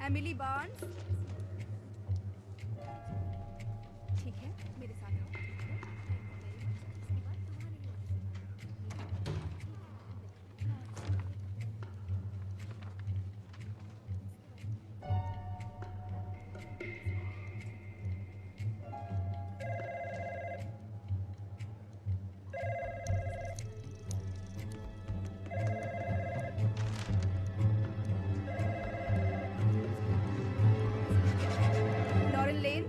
Emily Barnes, ठीक है, मेरे साथ आओ। लॉरेन लेन,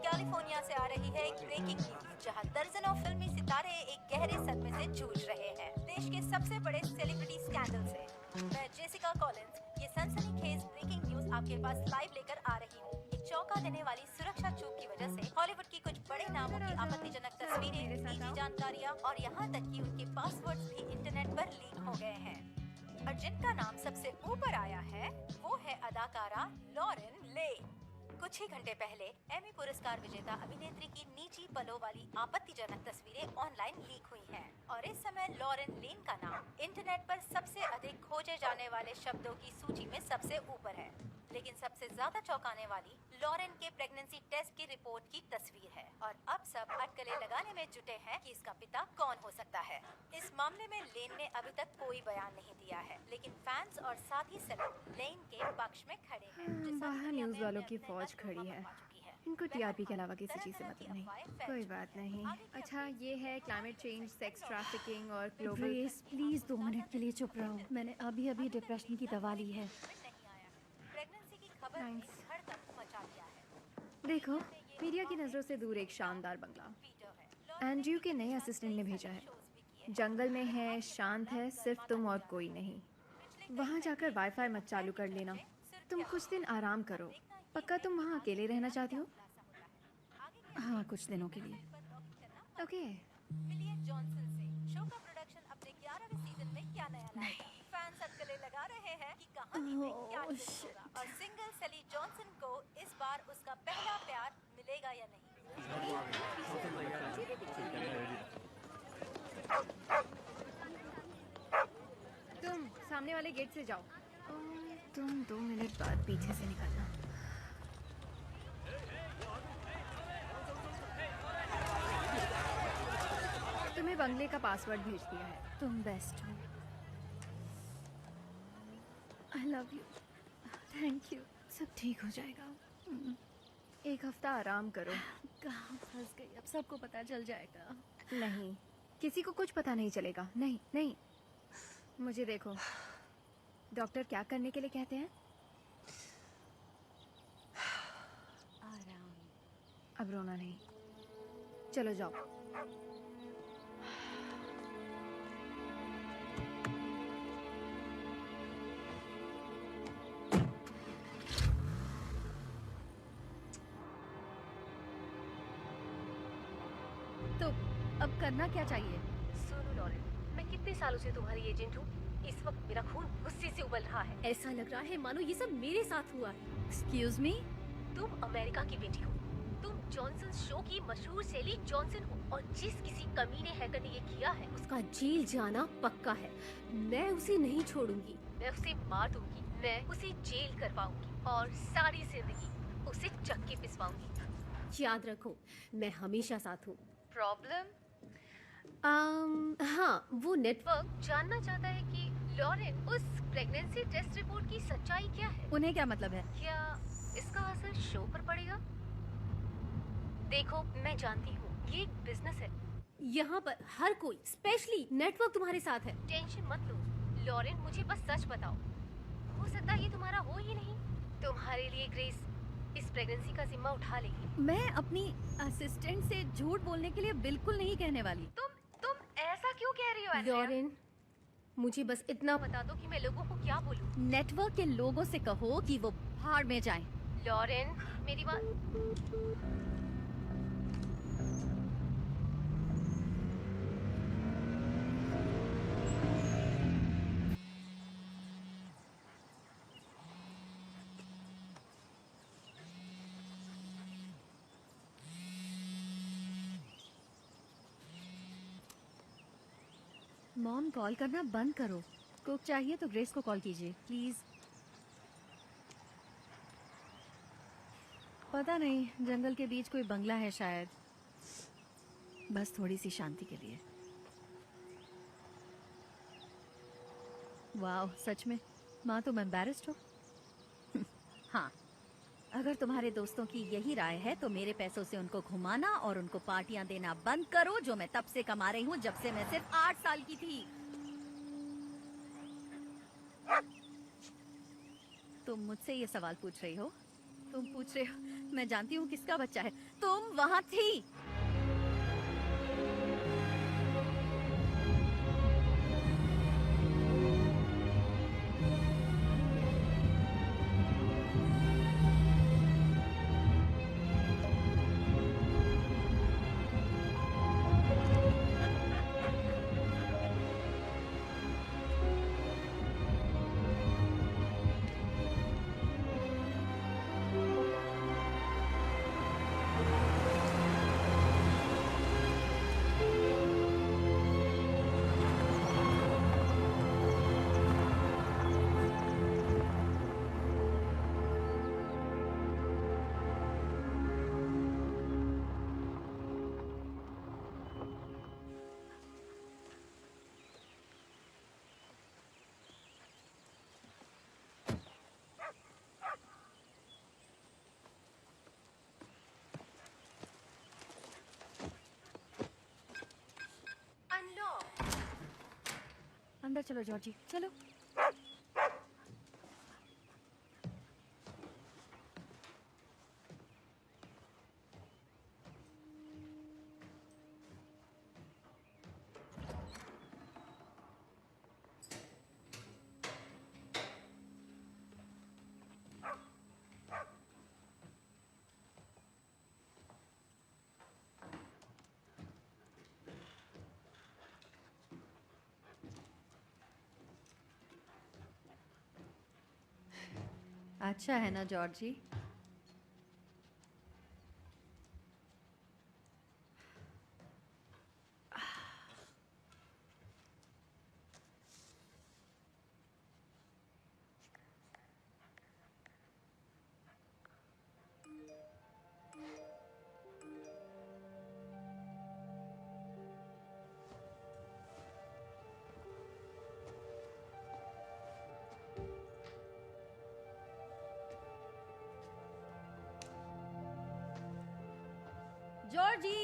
कैलिफोर्निया से आ रही है एक ब्रेकिंग न्यूज जहां दर्जनों फिल्मी सितारे एक गहरे सदमे से जूझ रहे हैं देश के सबसे बड़े सेलिब्रिटी स्कैंडल से। मैं जेसिका कॉलिंस ये सनसनीखेज ब्रेकिंग न्यूज आपके पास लाइव लेकर आ रही हूँ। एक चौंका देने वाली सुरक्षा चूक की वजह से हॉलीवुड की कुछ बड़े नामों की आपत्तिजनक तस्वीरें, निजी जानकारियाँ और यहाँ तक कि उनके पासवर्ड्स भी इंटरनेट पर लीक हो गए हैं। और जिनका नाम सबसे ऊपर आया है वो है अदाकारा लॉरेन लेन। कुछ ही घंटे पहले एमी पुरस्कार विजेता अभिनेत्री की निजी पलों वाली आपत्तिजनक तस्वीरें ऑनलाइन लीक हुई हैं और इस समय लॉरेन लेन का नाम इंटरनेट पर सबसे अधिक खोजे जाने वाले शब्दों की सूची में सबसे ऊपर है। लेकिन सबसे ज्यादा चौंकाने वाली लॉरेन के प्रेगनेंसी टेस्ट की रिपोर्ट की तस्वीर है और अब सब अटकलें लगाने में जुटे हैं कि इसका पिता कौन हो सकता है। इस मामले में लेन ने अभी तक कोई बयान नहीं दिया है, लेकिन फैंस और साथी सेलेब लेन के पक्ष में खड़े हैं। बाहर न्यूज वालों की फौज खड़ी है, इनको टीआरपी के अलावा किसी चीज से मतलब नहीं। कोई बात नहीं। अच्छा, ये है क्लाइमेट चेंज, सेक्स ट्रैफिकिंग और ग्लोबल। ग्रेस प्लीज 2 मिनट के लिए चुप रहो। मैंने अभी अभी डिप्रेशन की दवा ली है। प्रेगनेंसी की खबर ने धड़कन मचा दिया है। देखो, मीडिया की नजरों से दूर एक शानदार बंगला एंड्रयू के नए असिस्टेंट ने भेजा है। जंगल में है, शांत है, सिर्फ तुम और कोई नहीं। वहाँ जाकर वाईफाई मत चालू कर लेना। तुम कुछ दिन आराम करो। पक्का तुम वहाँ अकेले रहना चाहती हो? हाँ, कुछ दिनों के लिए। ओके। मिलियन जॉनसन से शो का प्रोडक्शन अपने 11वें सीजन में क्या नया लाएगा? फैंस अटकलें लगा रहे हैं कि कहानी में क्या ट्विस्ट होगा और सिंगल सेली जॉनसन को इस बार उसका पहला प्यार मिलेगा या नहीं। तुम सामने वाले गेट से जाओ। तुम 2 मिनट बाद पीछे से निकलना। तुम्हें बंगले का पासवर्ड भेज दिया है। तुम बेस्ट हो। I love you. Thank you. सब ठीक हो जाएगा। एक हफ्ता आराम करो। कहाँ फंस गई, अब सबको पता चल जाएगा। नहीं, किसी को कुछ पता नहीं चलेगा। नहीं नहीं। मुझे देखो, डॉक्टर क्या करने के लिए कहते हैं? आराम। अब रोना नहीं, चलो जाओ। तो अब करना क्या चाहिए? सुनो लॉरेन, मैं कितने सालों से तुम्हारी एजेंट हूँ। इस वक्त मेरा खून गुस्से से उबल रहा है। ऐसा लग रहा है मानो ये सब मेरे साथ हुआ है। Excuse me? तुम अमेरिका की बेटी हो। तुम जॉनसन शो की मशहूर सेली जॉनसन हो और जिस किसी कमीने हैकर ने ये किया है उसका जेल जाना पक्का है। मैं उसे नहीं छोड़ूंगी, मैं उसे मार दूंगी, मैं उसे जेल करवाऊंगी और सारी जिंदगी उसे चक्के पिसवाऊंगी। याद रखो, मैं हमेशा साथ हूँ। प्रॉब्लम? हाँ, वो नेटवर्क जानना चाहता है कि लॉरेन उस प्रेगनेंसी टेस्ट रिपोर्ट की सच्चाई क्या है। उन्हें क्या मतलब है? क्या इसका असर शो पर पड़ेगा? देखो, मैं जानती हूँ ये एक बिजनेस है। यहाँ पर हर कोई, स्पेशली नेटवर्क तुम्हारे साथ है। टेंशन मत लो लॉरेन, मुझे बस सच बताओ। हो सकता है ये तुम्हारा हो ही नहीं। तुम्हारे लिए ग्रेस इस प्रेगनेंसी का जिम्मा उठा लेगी। मैं अपनी असिस्टेंट से झूठ बोलने के लिए बिल्कुल नहीं कहने वाली। तुम ऐसा क्यों कह रही हो लॉरेन? मुझे बस इतना बता दो कि मैं लोगों को क्या बोलूं। नेटवर्क के लोगों से कहो कि वो भाड़ में जाएं। लॉरेन, मेरी बात। मॉम, कॉल करना बंद करो। कुक चाहिए तो ग्रेस को कॉल कीजिए प्लीज। पता नहीं, जंगल के बीच कोई बंगला है शायद, बस थोड़ी सी शांति के लिए। वाह, सच में माँ तुम एम्बैरेस्ड हो। हाँ, अगर तुम्हारे दोस्तों की यही राय है तो मेरे पैसों से उनको घुमाना और उनको पार्टियां देना बंद करो, जो मैं तब से कमा रही हूँ जब से मैं सिर्फ 8 साल की थी। तुम मुझसे ये सवाल पूछ रही हो? तुम पूछ रहे हो मैं जानती हूँ किसका बच्चा है? तुम वहां थी। अंदर चलो जॉर्जी, चलो। अच्छा है ना जॉर्जी? Georgy,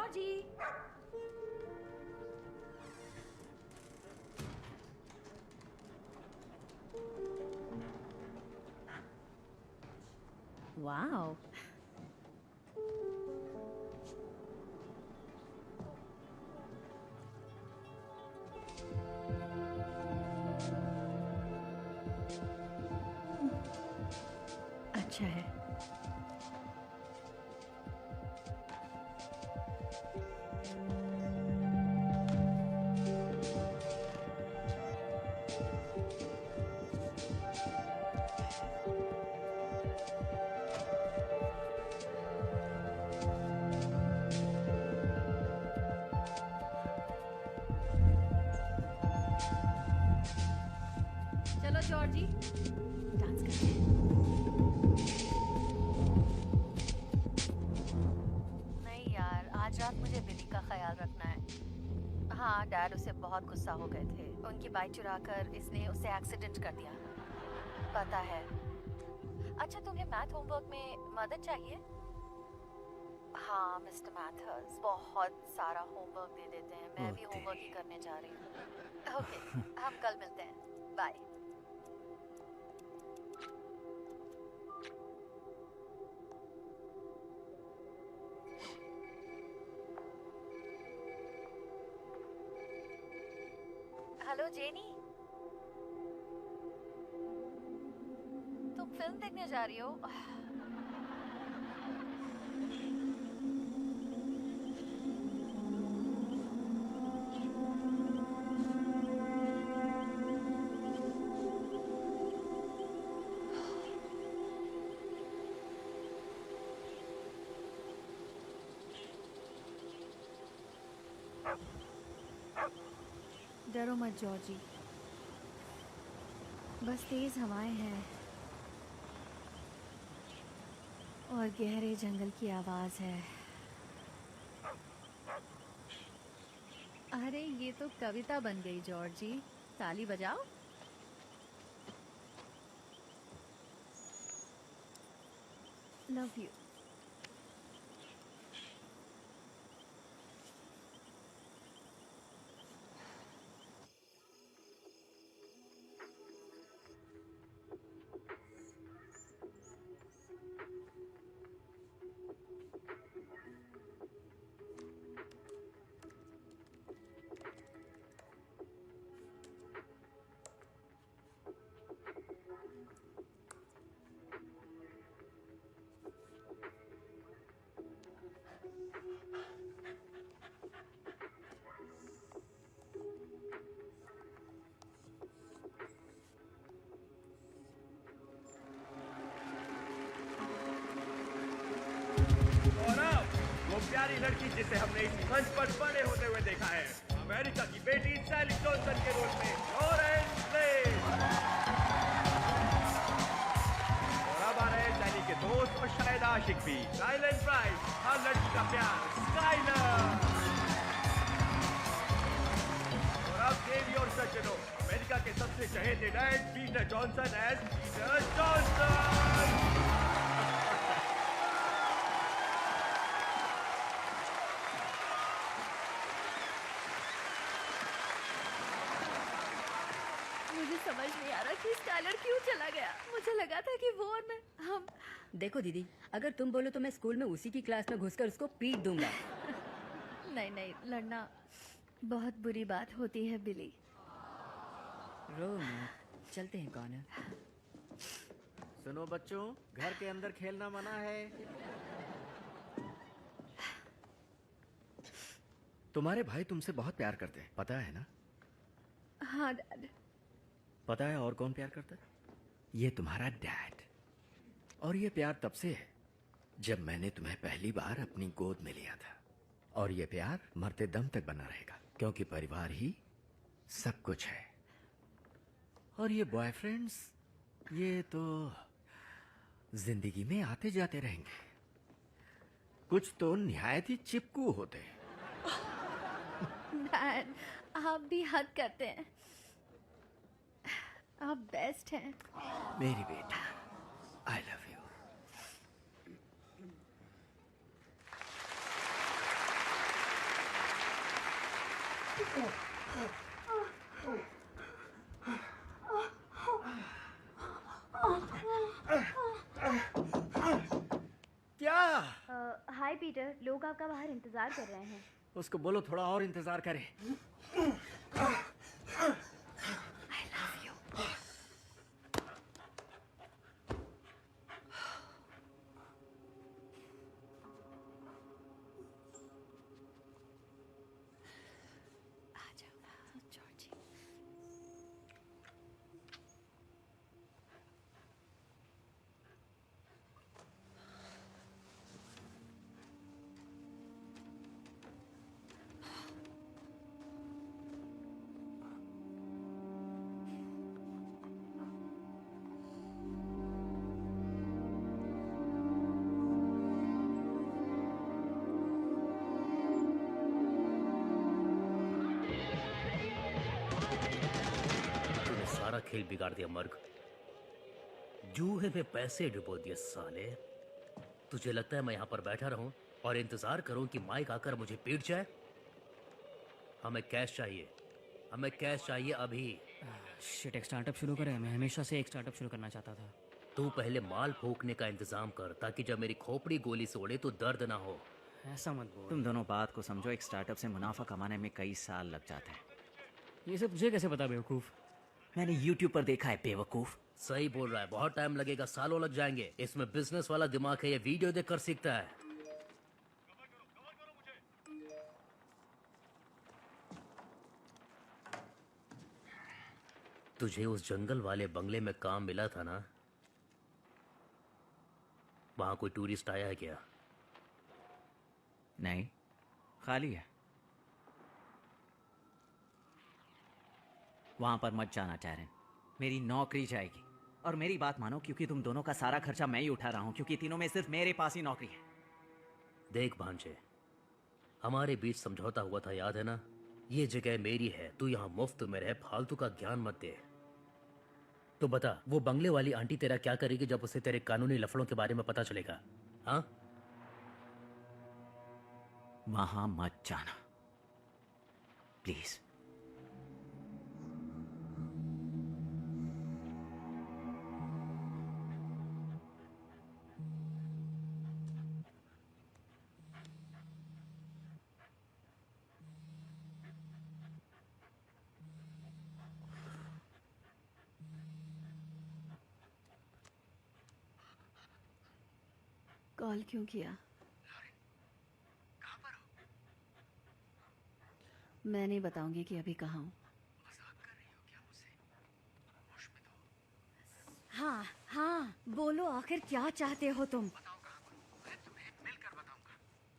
Georgy. वाओ, अच्छा है। चलो जॉर्जी, डांस करते हैं। नहीं यार, आज रात मुझे बिली का ख्याल रखना है। हाँ, डैड उससे बहुत गुस्सा हो गए थे। उनकी बाइक चुराकर इसने उसे एक्सीडेंट कर दिया। पता है। अच्छा, तुम्हें मैथ होमवर्क में मदद चाहिए? हाँ मिस्टर मैथर्स, बहुत सारा होमवर्क दे देते हैं। मैं भी होमवर्क ही करने जा रही हूँ। ओके, हम कल मिलते हैं। बाय। हेलो जेनी, तुम फिल्म देखने जा रही हो? डरो मत जॉर्जी, बस तेज हवाएं हैं और गहरे जंगल की आवाज है। अरे ये तो कविता बन गई जॉर्जी, ताली बजाओ। Love you. वो प्यारी लड़की जिसे हमने इस मंच पर बड़े होते हुए देखा है, अमेरिका की बेटी सैली जॉनसन के रोल में लॉरेंस लेन। और अब आ रहे हैं सैली के दोस्त और शायद आशिक भी, साइलेंट प्राइस, हर लड़की का प्यार, स्काइलर। और अब देवी और सज्जनों, अमेरिका के सबसे चहेते dad Peter Johnson as Peter Johnson. मुझे समझ नहीं आ रहा कि स्काइलर क्यों चला गया। मुझे लगा था कि वो और मैं हम देखो दीदी, अगर तुम बोलो तो मैं स्कूल में उसी की क्लास में घुसकर उसको पीट दूंगा। नहीं नहीं, लड़ना बहुत बुरी बात होती है बिली। रो मत, चलते हैं कॉर्नर। सुनो बच्चों, घर के अंदर खेलना मना है। तुम्हारे भाई तुमसे बहुत प्यार करते हैं, पता है ना? हाँ डैड। पता है और कौन प्यार करता है? ये तुम्हारा डैड। और ये प्यार तब से है जब मैंने तुम्हें पहली बार अपनी गोद में लिया था। और ये प्यार मरते दम तक बना रहेगा, क्योंकि परिवार ही सब कुछ है। और ये बॉयफ्रेंड्स, ये तो जिंदगी में आते जाते रहेंगे। कुछ तो निहायत ही चिपकू होते हैं। डैड, आप भी हद करते हैं। आप बेस्ट हैं। मेरी बेटी, आई लव यू। क्या? हाय पीटर, लोग आपका बाहर इंतजार कर रहे हैं। उसको बोलो थोड़ा और इंतजार करे। तूने सारा खेल बिगाड़ दिया मर्ग। जूहे में पैसे डुबो दिए साले। तुझे लगता है मैं यहाँ पर बैठा रहूं और इंतजार करूं कि माइक आकर मुझे पीट जाए? हमें कैश चाहिए, हमें कैश चाहिए अभी। शिट, एक स्टार्टअप शुरू करें। मैं हमेशा से एक स्टार्टअप शुरू करना चाहता था। तू पहले माल फूकने का इंतजाम कर ताकि जब मेरी खोपड़ी गोली से उड़े तो दर्द ना हो। ऐसा मत बोल। तुम दोनों बात को समझो। एक स्टार्टअप से मुनाफा कमाने में कई साल लग जाते हैं। ये सब तुझे कैसे पता बेवकूफ? मैंने YouTube पर देखा है बेवकूफ। सही बोल रहा है, बहुत टाइम लगेगा, सालों लग जाएंगे। इसमें बिजनेस वाला दिमाग है, ये वीडियो देखकर सीखता है। तुझे उस जंगल वाले बंगले में काम मिला था ना? वहां कोई टूरिस्ट आया है क्या? नहीं, खाली है। वहां पर मत जाना टैरन, मेरी नौकरी जाएगी। और मेरी बात मानो, क्योंकि तुम दोनों का सारा खर्चा मैं ही उठा रहा हूं, क्योंकि तीनों में सिर्फ मेरे पास ही नौकरी है। देख भांजे, हमारे बीच समझौता हुआ था, याद है ना? ये जगह मेरी है, तू यहाँ मुफ्त में रह, फालतू का ज्ञान मत दे। तो बता, वो बंगले वाली आंटी तेरा क्या करेगी जब उसे तेरे कानूनी लफड़ों के बारे में पता चलेगा? हाँ? वहां मत जाना प्लीज। कॉल क्यों किया? मैं नहीं बताऊंगी कि अभी कहाँ हूँ। हाँ हाँ, बोलो आखिर क्या चाहते हो तुम?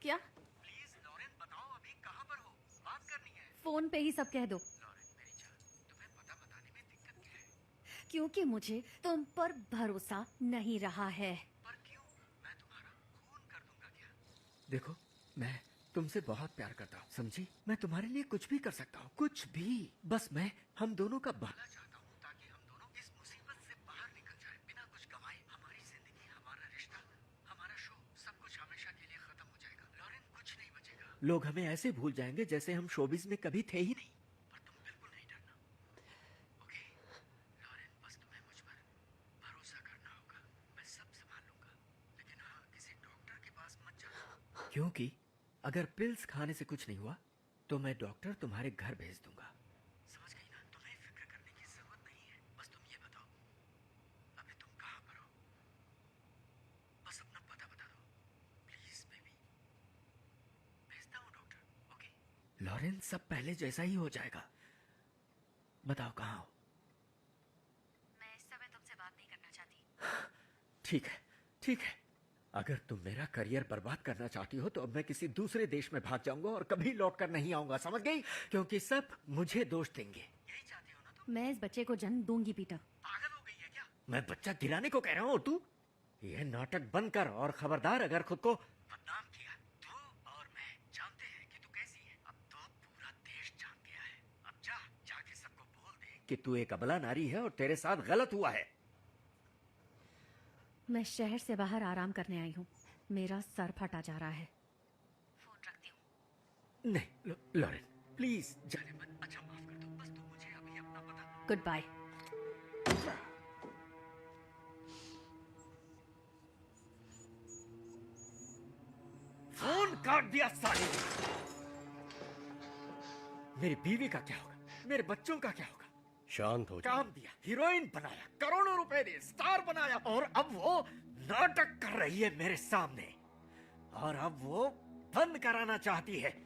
क्या? प्लीज लॉरेन, बताओ अभी कहां पर हो? बात करनी है। फोन पे ही सब कह दो। लॉरेन मेरी जान, तुम्हें पता बताने में दिक्कत क्या है? क्योंकि मुझे तुम पर भरोसा नहीं रहा है। पर क्यों? मैं तुम्हारा खून कर दूंगा क्या? देखो, मैं तुमसे बहुत प्यार करता हूँ, समझी? मैं तुम्हारे लिए कुछ भी कर सकता हूँ, कुछ भी। बस मैं हम दोनों का भला चाहता हूँ ताकि हम दोनों इस मुसीबत से बाहर निकल जाएं, बिना कुछ कमाए। हमारी जिंदगी, हमारा रिश्ता, हमारा शो, सब कुछ हमेशा के लिए खत्म हो जाएगा। लॉरेन, कुछ नहीं बचेगा। लोग हमें ऐसे भूल जाएंगे जैसे हम शोबिज में कभी थे ही नहीं। पर तुम बिल्कुल नहीं डरना, ओके? लॉरेन, बस तुम्हें मुझ पर भरोसा करना होगा। मैं सब संभाल लूंगा, लेकिन हाँ, किसी डॉक्टर के पास मत जाना। क्योंकि अगर पिल्स खाने से कुछ नहीं हुआ तो मैं डॉक्टर तुम्हारे घर भेज दूंगा। समझ गई ना? तुम्हें फिक्र करने की जरूरत नहीं है। बस तुम ये बताओ, अभी तुम कहाँ पर हो? बस अपना पता बता दो प्लीज बेबी। भेजता हूँ डॉक्टर, ओके? लॉरेंस, सब पहले जैसा ही हो जाएगा। बताओ कहाँ हो? मैं इस समय तुमसे बात नहीं करना चाहती। ठीक है, ठीक है। अगर तुम मेरा करियर बर्बाद करना चाहती हो तो अब मैं किसी दूसरे देश में भाग जाऊंगा और कभी लौट कर नहीं आऊंगा, समझ गई? क्योंकि सब मुझे दोष देंगे। यही चाहती हो ना तुम? मैं इस बच्चे को जन्म दूंगी पीटर। पागल हो गई है क्या? मैं बच्चा गिराने को कह रहा हूँ और तू? ये नाटक बंद कर, और खबरदार अगर खुद को बदनाम किया। तू और मैं जानते हैं कि तू कैसी है। अब तो पूरा देश जान गया है। अब जाके सबको बोल दे कि तू एक अबला नारी है और तेरे साथ गलत हुआ है। मैं शहर से बाहर आराम करने आई हूँ। मेरा सर फटा जा रहा है। फोन रखती हूँ। नहीं लॉरेन, प्लीज जाने मत। अच्छा माफ कर दो, बस तुम मुझे अभी अपना पता। Good bye. फोन काट दिया साले ने। मेरी बीवी का क्या होगा, मेरे बच्चों का क्या होगा? शांत हो काम दिया, हीरोइन बनाया, करोड़ों रुपए दिए, स्टार बनाया, और अब वो नाटक कर रही है मेरे सामने। और अब वो बंद कराना चाहती है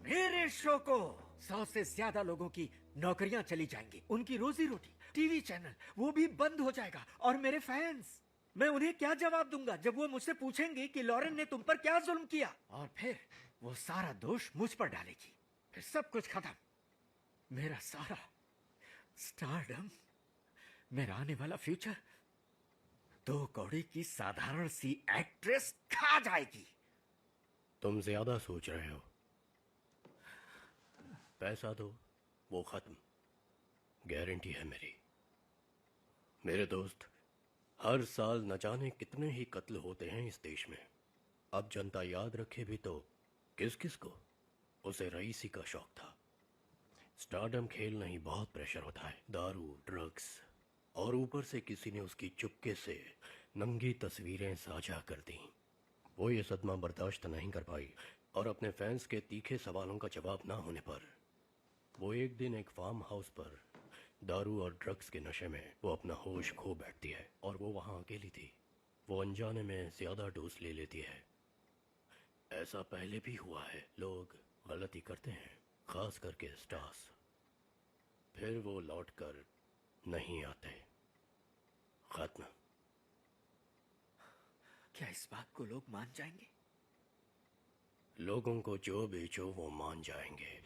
मेरे शो को। 100 से ज्यादा लोगों की नौकरियां चली जाएंगी, उनकी रोजी रोटी, टीवी चैनल वो भी बंद हो जाएगा। और मेरे फैंस, मैं उन्हें क्या जवाब दूंगा जब वो मुझसे पूछेंगे कि लॉरेन ने तुम पर क्या जुल्म किया? और फिर वो सारा दोष मुझ पर डालेगी। फिर सब कुछ खत्म, मेरा सारा स्टारडम, मेरा आने वाला फ्यूचर 2 कौड़ी की साधारण सी एक्ट्रेस खा जाएगी। तुम ज्यादा सोच रहे हो। पैसा दो, वो खत्म, गारंटी है मेरी। मेरे दोस्त, हर साल न जाने कितने ही कत्ल होते हैं इस देश में। अब जनता याद रखे भी तो किस किस को? उसे रईसी का शौक था। स्टारडम खेल नहीं, बहुत प्रेशर होता है, दारू, ड्रग्स, और ऊपर से किसी ने उसकी चुपके से नंगी तस्वीरें साझा कर दी। वो ये सदमा बर्दाश्त नहीं कर पाई, और अपने फैंस के तीखे सवालों का जवाब ना होने पर वो एक दिन एक फार्म हाउस पर दारू और ड्रग्स के नशे में वो अपना होश खो बैठती है। और वो वहां अकेली थी। वो अनजाने में ज्यादा डोज ले लेती है। ऐसा पहले भी हुआ है, लोग गलती करते हैं, खास करके स्टार्स। फिर वो लौट कर नहीं आते। खत्म। क्या इस बात को लोग मान जाएंगे? लोगों को जो बेचो वो मान जाएंगे।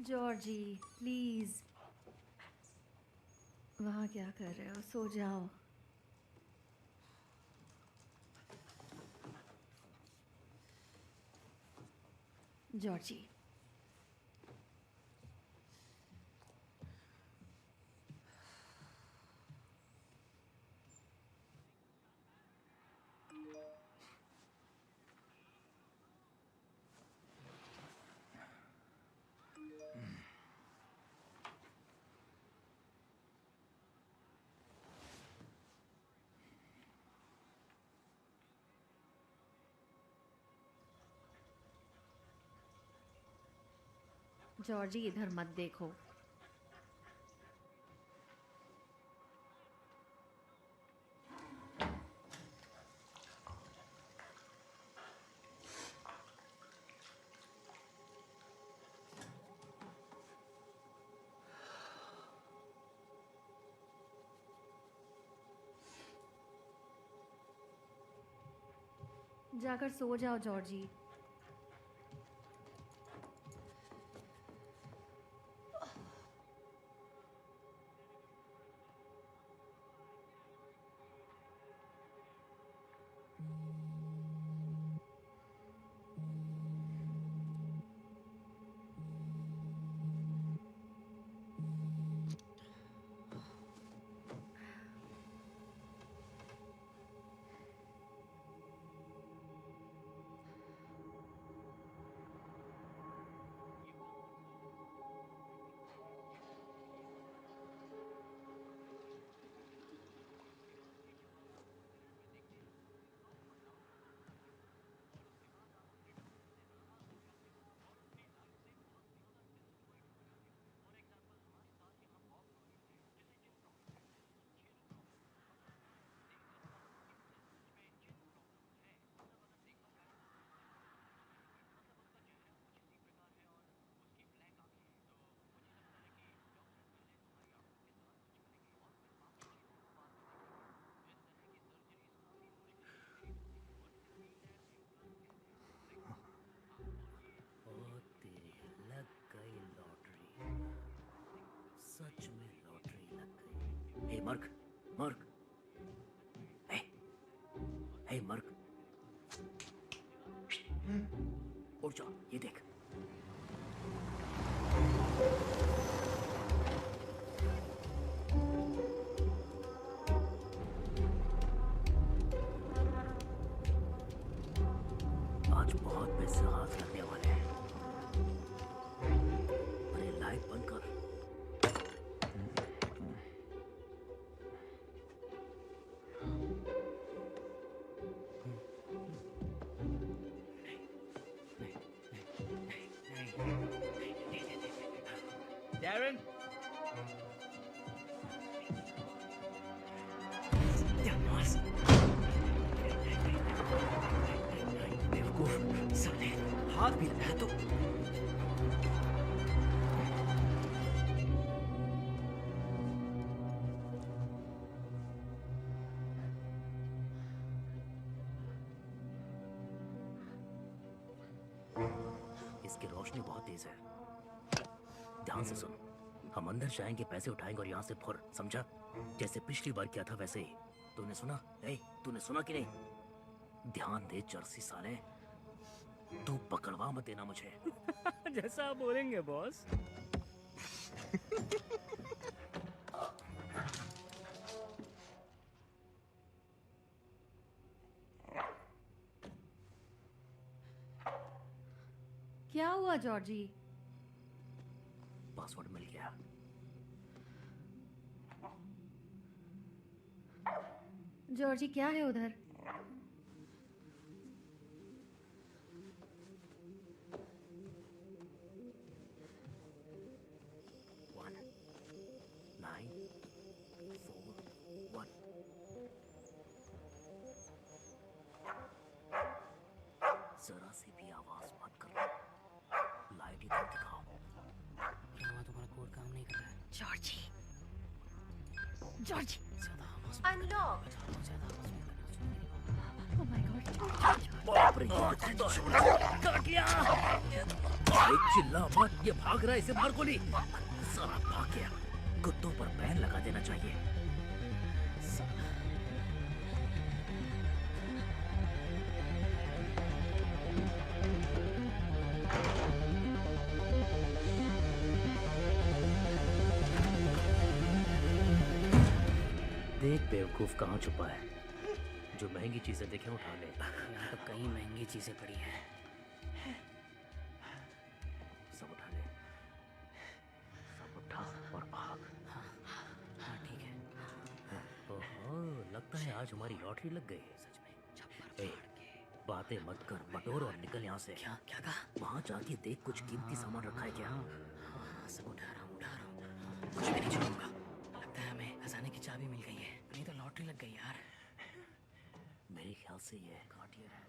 जॉर्जी प्लीज, वहाँ क्या कर रहे हो? सो जाओ। जॉर्जी, जॉर्जी इधर मत देखो। जाकर सो जाओ जॉर्जी। सच में लॉटरी लग गई। हे मर्क, मर्क, हे मर्क, उठ जा, ये देख। आज बहुत पैसे हाथ लगने वाले हैं। अरे लाइट बंद कर। Darren? बेवकूफ साले, हाथ भी लगाया तो। इसकी रोशनी बहुत तेज है। ध्यान से सुन, हम अंदर जाएंगे, पैसे उठाएंगे और यहाँ से फुर, समझा? जैसे पिछली बार किया था वैसे ही। तूने सुना? तूने सुना कि नहीं? ध्यान दे जर्सी साले, तू पकड़वा मत देना मुझे। जैसा आप बोलेंगे बॉस। क्या हुआ जॉर्जी? पासवर्ड मिल गया। जॉर्जी क्या है उधर? जरा सी भी आवाज मत करो। लाइट इधर दिखाओ। क्या तुम्हारा कोड काम नहीं कर रहा है? Georgie, Georgie. Unlock. Oh my God. बाप रे, ये तो काट लिया। चिल्ला मत, ये भाग रहा है, इसे मार गोली। साला भाग गया। कुत्तों पर बैन लगा देना चाहिए। देख बेवकूफ कहाँ छुपा है। जो महंगी चीजें देखे उठा ले। यहाँ तो कई महंगी चीजें पड़ी हैं। सब उठा ले, सब उठा और भाग। हाँ ठीक है। ओहो, लगता है आज हमारी लॉटरी लग गई। सच में। ए, बातें मत कर, बटोर और निकल यहाँ से। क्या क्या कहा? वहाँ जाके देख कुछ कीमती सामान रखा है क्या? हाँ, सब उठा रहा हूँ। कुछ भी नहीं छोड़ूंगा। लगता है हमें खजाने की चाबी मिल गई है। नहीं तो लॉटरी लग गई यार। मेरे ख्याल से ये काटियर है।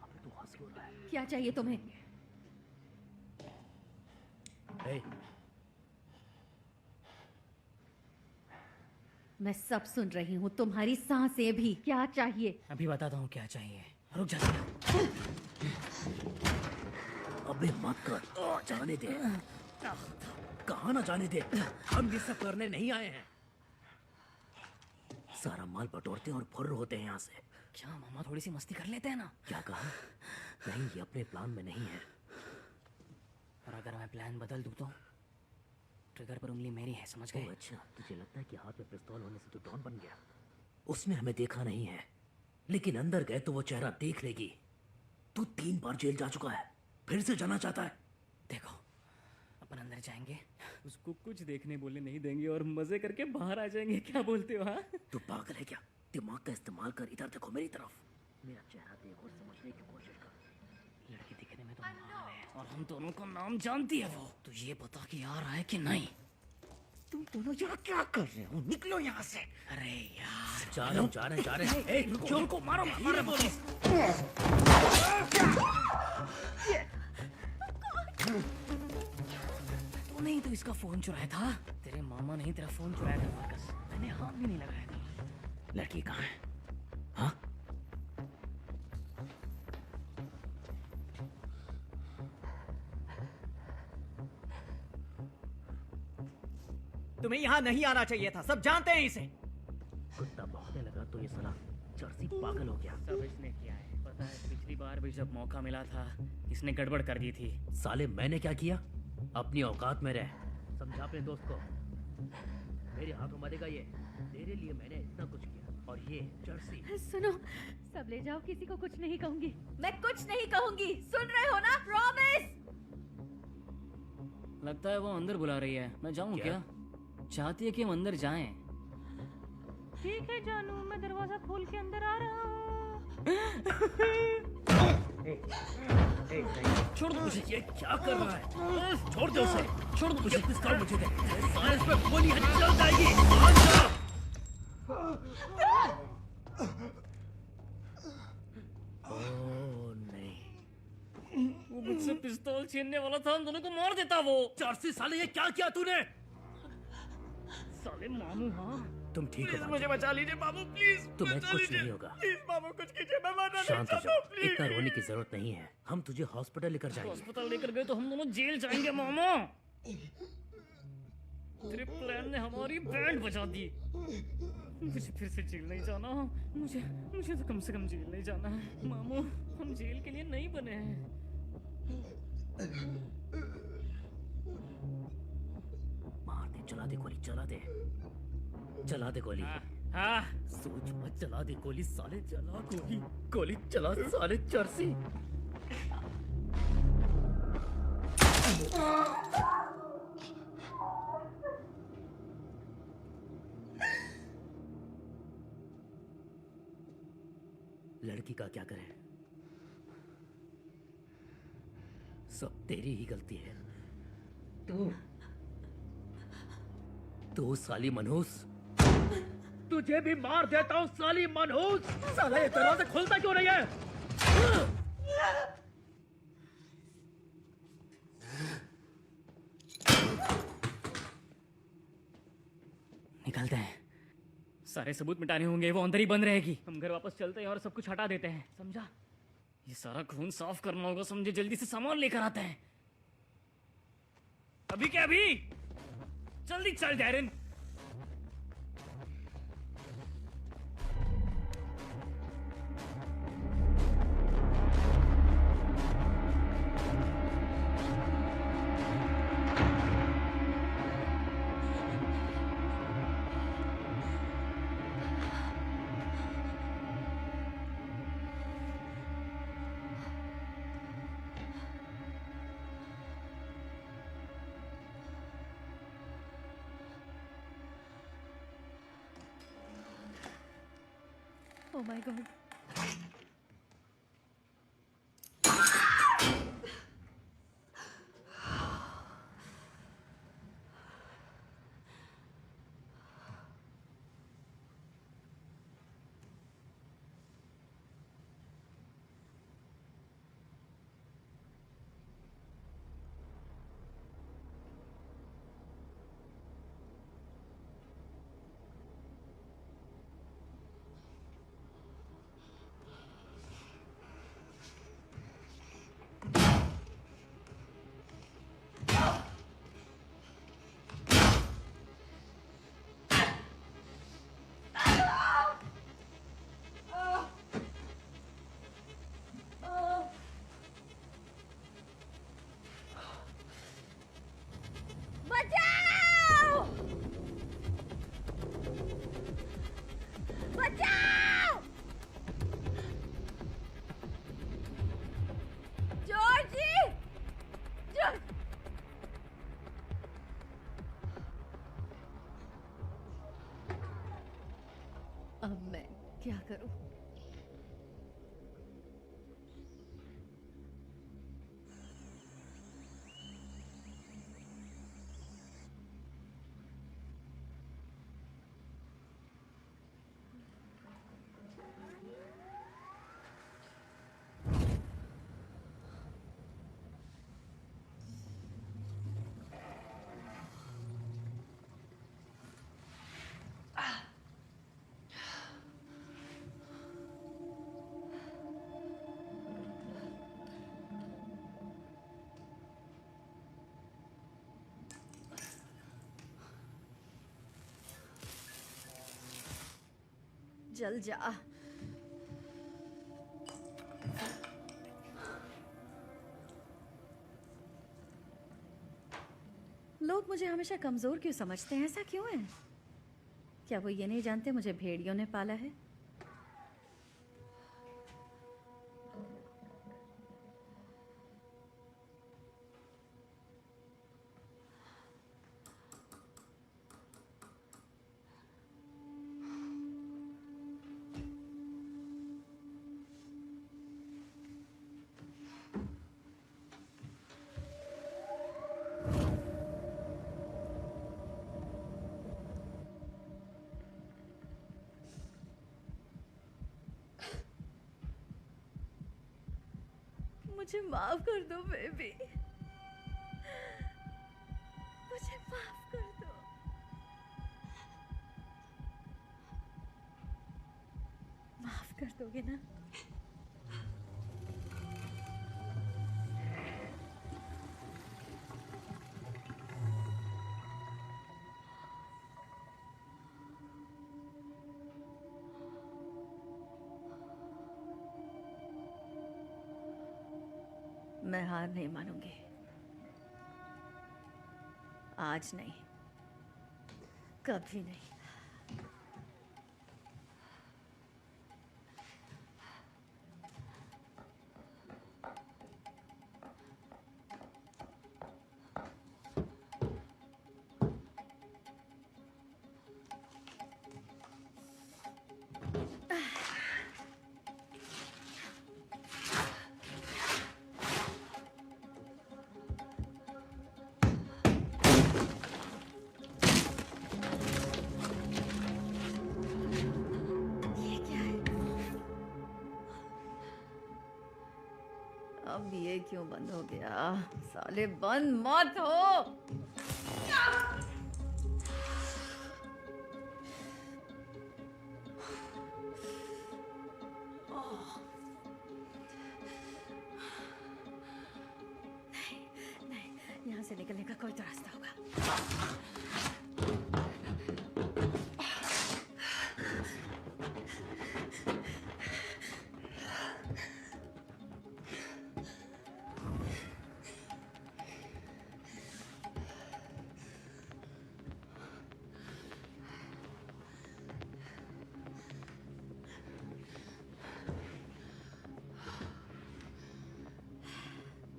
अबे तू हंस क्यों रहा है? क्या चाहिए तुम्हें? ए, मैं सब सुन रही हूँ, तुम्हारी सांसें भी। क्या चाहिए? अभी बताता हूँ क्या चाहिए। रुक जा जरा। अबे मत कर, जाने दे। कहाँ ना जाने दे, हम ये सब करने नहीं आए हैं। सारा माल बटोरते हैं और फुर्र होते हैं यहाँ से। क्या मामा थोड़ी सी मस्ती कर लेते हैं ना? क्या कहा? नहीं, ये अपने प्लान में नहीं है। और अगर मैं प्लान बदल दूँ तो? ट्रिगर पर उंगली मेरी है, समझ गए? अच्छा, तुझे लगता है कि हाथ में पिस्तौल होने से तू डॉन बन गया? उसने हमें देखा नहीं है, लेकिन अंदर गए तो वो चेहरा देख लेगी। तू 3 बार जेल जा चुका है, फिर से जाना चाहता है? देखो, अपन अंदर जाएंगे, उसको कुछ देखने बोलने नहीं देंगे और मजे करके बाहर आ जाएंगे। क्या बोलते हो? हाँ, तू पागल है क्या? दिमाग का इस्तेमाल कर, इधर देखो मेरी तरफ। मेरा चेहरा देख और समझने की कोशिश कर। लड़की दिखने में तो माल है और हम दोनों का नाम जानती है वो। तो ये बता कि आ रहा है कि नहीं? तुम दोनों यहाँ क्या कर रहे हो? निकलो यहाँ से। अरे यार, जा रहे हैं। ए, चोर को मारो, मारो पुलिस। तूने ही तो इसका फोन चुराया था। तेरे मामा ने ही तेरा फोन चुराया था मार्कस। मैंने हाथ भी नहीं लगाया था। लड़की कहाँ है? हाँ? तुम्हें यहाँ नहीं आना चाहिए था, सब जानते हैं इसे। कुत्ता भौंकने लगा तो ये साला चर्सी पागल हो गया। सब इसने किया है, पता है पिछली बार भी जब मौका मिला था इसने गड़बड़ कर दी थी। साले मैंने क्या किया? अपनी औकात में रह, समझा अपने दोस्त को। मेरे हाथों मरेगा ये, तेरे लिए मैंने इतना कुछ किया। और ये चर्सी। सुनो, सब ले जाओ, किसी को कुछ नहीं कहूंगी। मैं कुछ नहीं कहूंगी, सुन रहे हो ना? प्रॉमिस। लगता है वो अंदर बुला रही है, मैं जाऊं क्या? चाहती है कि हम अंदर जाएं। ठीक है जानू, मैं दरवाजा खोल के अंदर आ रहा हूँ। छोड़ दो मुझे। ये क्या कर रहा है? छोड़ दो उसे। छोड़ दो मुझे। पिस्तौल मुझे दे। सारे इस पे गोली चल जाएगी। भाग जा। ओह नहीं, वो मुझसे पिस्तौल छीनने वाला था, हम दोनों को मार देता वो। चर्सी साले ये क्या किया तूने? साले मामू। हाँ तुम ठीक हो? मुझे बचा लीजिए मामू, प्लीज। तुम्हें कुछ नहीं होगा। प्लीज मामू कुछ कीजिए, मैं मरना नहीं शांत हो चाहता हूँ, जाओ। प्लीज। इतना रोने की जरूरत नहीं है। हम तुझे हॉस्पिटल लेकर जाएंगे। अस्पताल लेकर गए तो हम दोनों जेल जाएंगे मामा। तेरे प्लान ने हमारी बैंड बजा दी। मुझे फिर से जेल नहीं जाना। मुझे तो कम से कम जेल नहीं जाना है मामू। हम जेल के लिए नहीं बने हैं। मार दे, चला दे गोली, चला दे, चला दे गोली। हाँ सोच मत, चला दे गोली साले, चला गोली, गोली चला साले चर्सी। लड़की का क्या करें? सब तेरी ही गलती है। तू साली मनहूस, तुझे भी मार देता हूँ साली मनहूस। साला ये दरवाजा खुलता क्यों नहीं है? निकलते हैं। सारे सबूत मिटाने होंगे, वो अंदर ही बंद रहेगी। हम घर वापस चलते हैं और सब कुछ हटा देते हैं, समझा? ये सारा खून साफ करना होगा, समझे? जल्दी से सामान लेकर आते हैं। अभी क्या अभी? जल्दी चल डैरन। Oh my God. अब मैं क्या करूं? जल जा। मुझे हमेशा कमजोर क्यों समझते हैं? ऐसा क्यों है? क्या वो ये नहीं जानते मुझे भेड़ियों ने पाला है? मुझे माफ कर दो बेबी, मुझे माफ कर दो। माफ कर दोगे ना? मैं हार नहीं मानूंगी, आज नहीं, कभी नहीं। अब ये क्यों बंद हो गया? साले बंद मत हो। नहीं, नहीं, यहाँ से निकलने का कोई तो रास्ता होगा।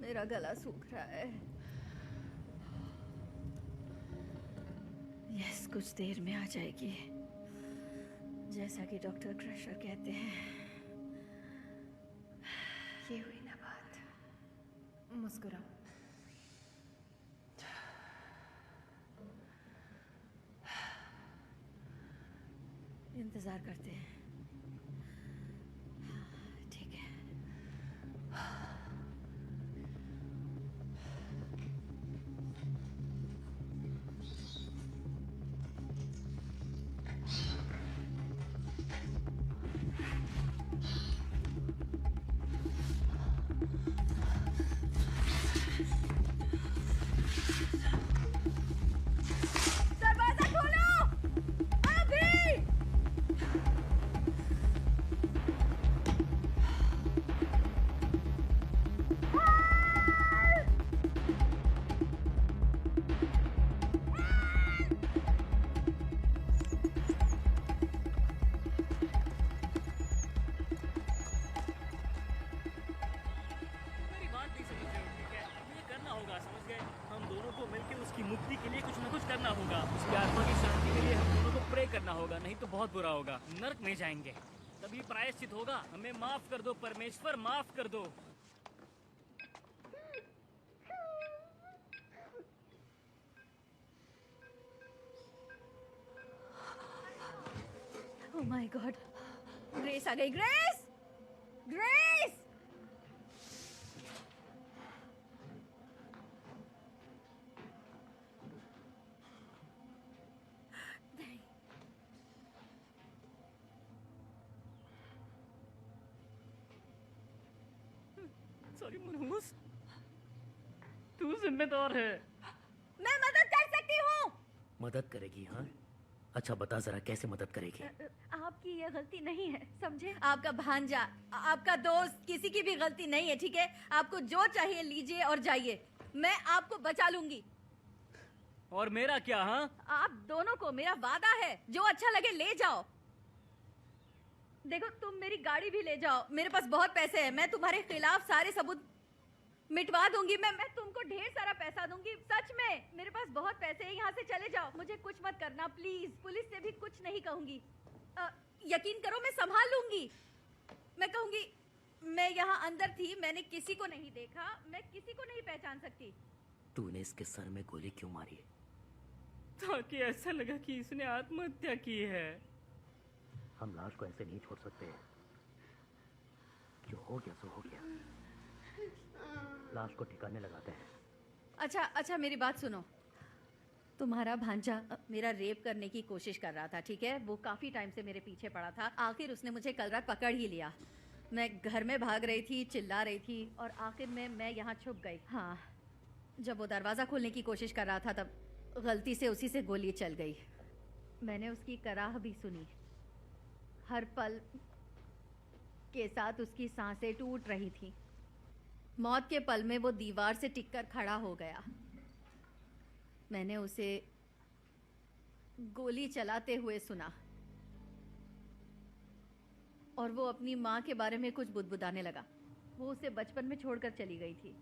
मेरा गला सूख रहा है। यस, कुछ देर में आ जाएगी, जैसा कि डॉक्टर क्रशर कहते हैं। ये हुई ना बात। मुस्कुराओ। इंतजार करते हैं। ठीक है। दरवाजा खोलो अभी। मेरी बात नहीं समझ रहे हो, ठीक है? ये करना होगा, समझ गए? हम दोनों को मिलकर उसकी मुक्ति के लिए कुछ ना कुछ करना होगा। उसकी आत्मा की शांति के लिए हम दोनों को प्रे करना होगा, नहीं तो बहुत बुरा होगा। नरक में जाएंगे, तभी प्रायश्चित होगा। हमें माफ कर दो परमेश्वर, माफ कर दो। Oh my God! ग्रेस आ गई। ग्रेस! ग्रेस! नहीं। सॉरी मनहूस, तू जिम्मेदार है। मैं मदद कर सकती हूँ। मदद करेगी? हाँ, अच्छा बता जरा कैसे मदद करेगी? आपकी ये गलती नहीं है, समझे? आपका भांजा, आपका दोस्त, किसी की भी गलती नहीं है, ठीक है? आपको जो चाहिए लीजिए और जाइए, मैं आपको बचा लूंगी। और मेरा क्या? हाँ, आप दोनों को मेरा वादा है, जो अच्छा लगे ले जाओ। देखो, तुम मेरी गाड़ी भी ले जाओ, मेरे पास बहुत पैसे हैं, मैं तुम्हारे खिलाफ सारे सबूत मिटवा दूंगी। मैं तुमको ढेर सारा पैसा दूंगी, सच में मेरे पास बहुत पैसे हैं। यहाँ से चले जाओ, मुझे कुछ मत करना प्लीज। पुलिस से भी कुछ नहीं कहूंगी, यकीन करो मैं संभाल लूंगी। मैं कहूंगी मैं यहाँ अंदर थी, मैंने किसी को नहीं देखा, मैं किसी को नहीं पहचान सकती। तूने इसके सर में गोली क्यों मारी? ताकि ऐसा लगा कि इसने आत्महत्या की है। हम लाश को ऐसे नहीं छोड़ सकते। जो हो गया सो हो गया, लाश को ठिकाने लगाते हैं। अच्छा मेरी बात सुनो। तुम्हारा भांजा मेरा रेप करने की कोशिश कर रहा था, ठीक है? वो काफी टाइम से मेरे पीछे पड़ा था। आखिर उसने मुझे कल रात पकड़ ही लिया। मैं घर में भाग रही थी, चिल्ला रही थी, और आखिर में मैं यहाँ छुप गई। हाँ, जब वो दरवाजा खोलने की कोशिश कर रहा था तब गलती से उसी से गोली चल गई। मैंने उसकी कराह भी सुनी। हर पल के साथ उसकी सांसें टूट रही थी। मौत के पल में वो दीवार से टिककर खड़ा हो गया। मैंने उसे गोली चलाते हुए सुना, और वो अपनी माँ के बारे में कुछ बुदबुदाने लगा। वो उसे बचपन में छोड़कर चली गई थी।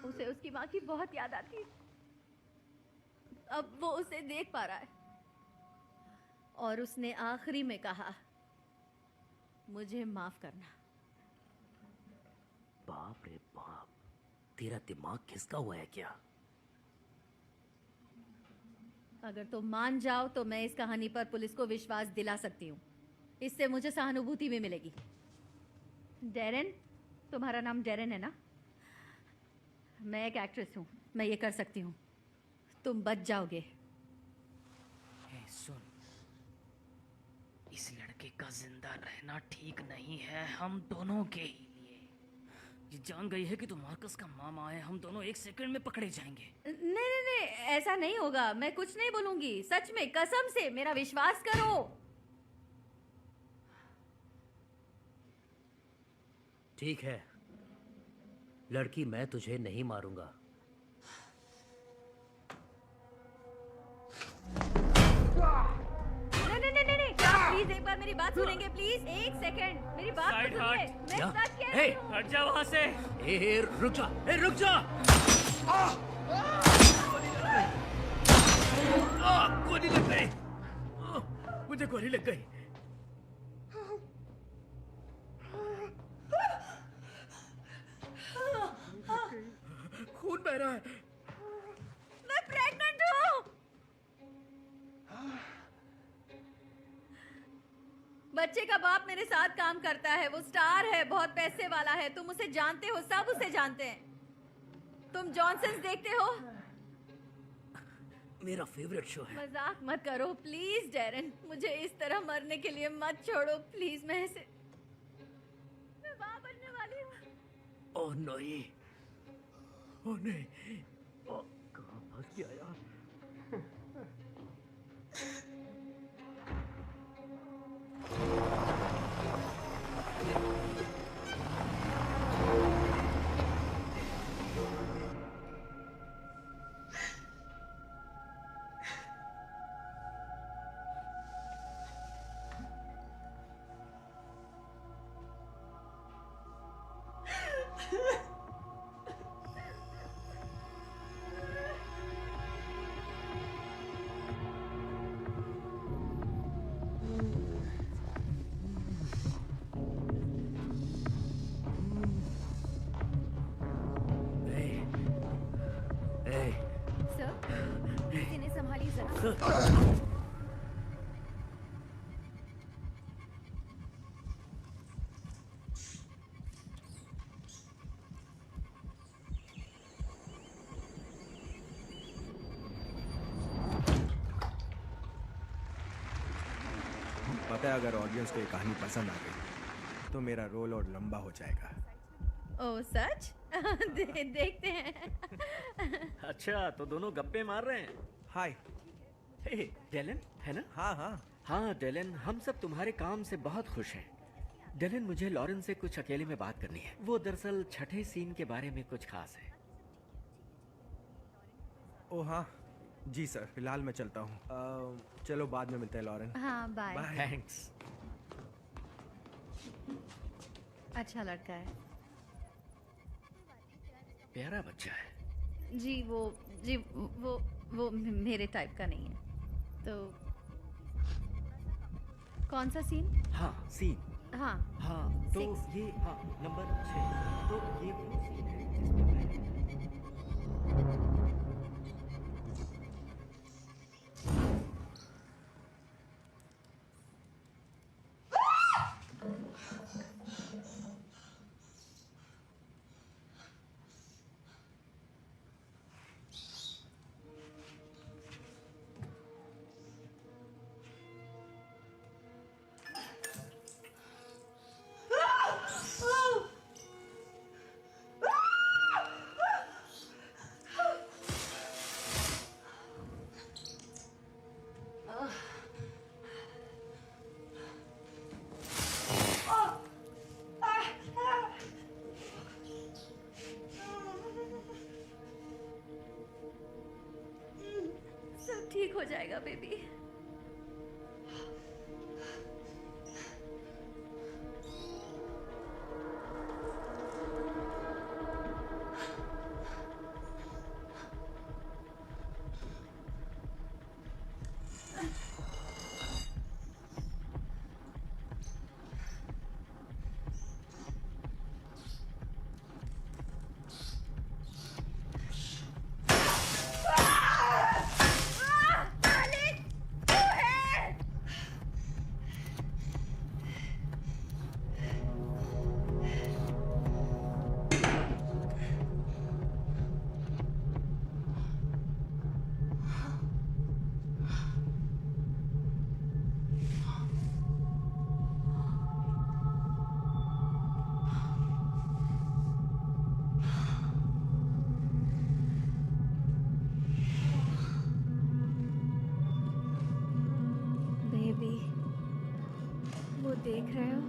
उसे उसकी माँ की बहुत याद आती। अब वो उसे देख पा रहा है, और उसने आखिरी में कहा, मुझे माफ करना। बाप रे बाप, तेरा दिमाग खिसका हुआ है क्या? अगर तुम मान जाओ तो मैं इस कहानी पर पुलिस को विश्वास दिला सकती हूँ। इससे मुझे सहानुभूति भी मिलेगी। डेरेन, तुम्हारा नाम डेरेन है ना? मैं एक एक्ट्रेस हूँ, मैं ये कर सकती हूँ। तुम बच जाओगे। सुन, इस लड़के का जिंदा रहना ठीक नहीं है, हम दोनों के ही लिए। ये जान गई है कि तो मार्कस का मामा है, हम दोनों एक सेकंड में पकड़े जाएंगे। नहीं, ऐसा नहीं होगा। मैं कुछ नहीं बोलूंगी, सच में, कसम से, मेरा विश्वास करो। ठीक है लड़की, मैं तुझे नहीं मारूंगा। नहीं, क्या प्लीज एक बार मेरी बात सुनेंगे? प्लीज एक सेकंड, मेरी बात तो साइड सुनिए। हट। मैं क्या? सच कह हे! रही हूँ। हट जा वहां से। ए, रुक जा, रुक जा। गोली लग गई, मुझे गोली लग गई। खून बह रहा है। मैं प्रेग्नेंट हूँ। बच्चे का बाप मेरे साथ काम करता है, वो स्टार है, बहुत पैसे वाला है। तुम उसे जानते हो, सब उसे जानते हैं। तुम जॉनसन्स देखते हो? मेरा फेवरेट शो है। मजाक मत करो प्लीज डेरेन, मुझे इस तरह मरने के लिए मत छोड़ो प्लीज। मैं माँ बनने वाली हूँ। ओह नहीं, ओह नहीं, ओह, कहाँ फंस गया यार। किसी ने संभाली जरा। पता है, अगर ऑडियंस को ये कहानी पसंद आ गई तो मेरा रोल और लंबा हो जाएगा। ओह सच? देखते हैं। अच्छा, तो दोनों गप्पे मार रहे हैं। हाय। हे, डेलन है ना? हाँ डेलन, हम सब तुम्हारे काम से बहुत खुश हैं। डेलन, मुझे लॉरेंस से कुछ अकेले में बात करनी है। वो दरअसल छठे सीन के बारे में कुछ खास है। ओ हाँ जी सर, फिलहाल मैं चलता हूँ। चलो बाद में मिलते हैं लॉरेन। हाँ बाय। थैंक्स। अच्छा लड़का है। प्यारा बच्चा है। जी वो मेरे टाइप का नहीं है। तो कौन सा सीन? हाँ सीन। हाँ हाँ तो 6। ये हाँ नंबर 6। तो ये वो सीन है जिसमें सब ठीक हो जाएगा बेबी। बेबी वो देख रहे हो?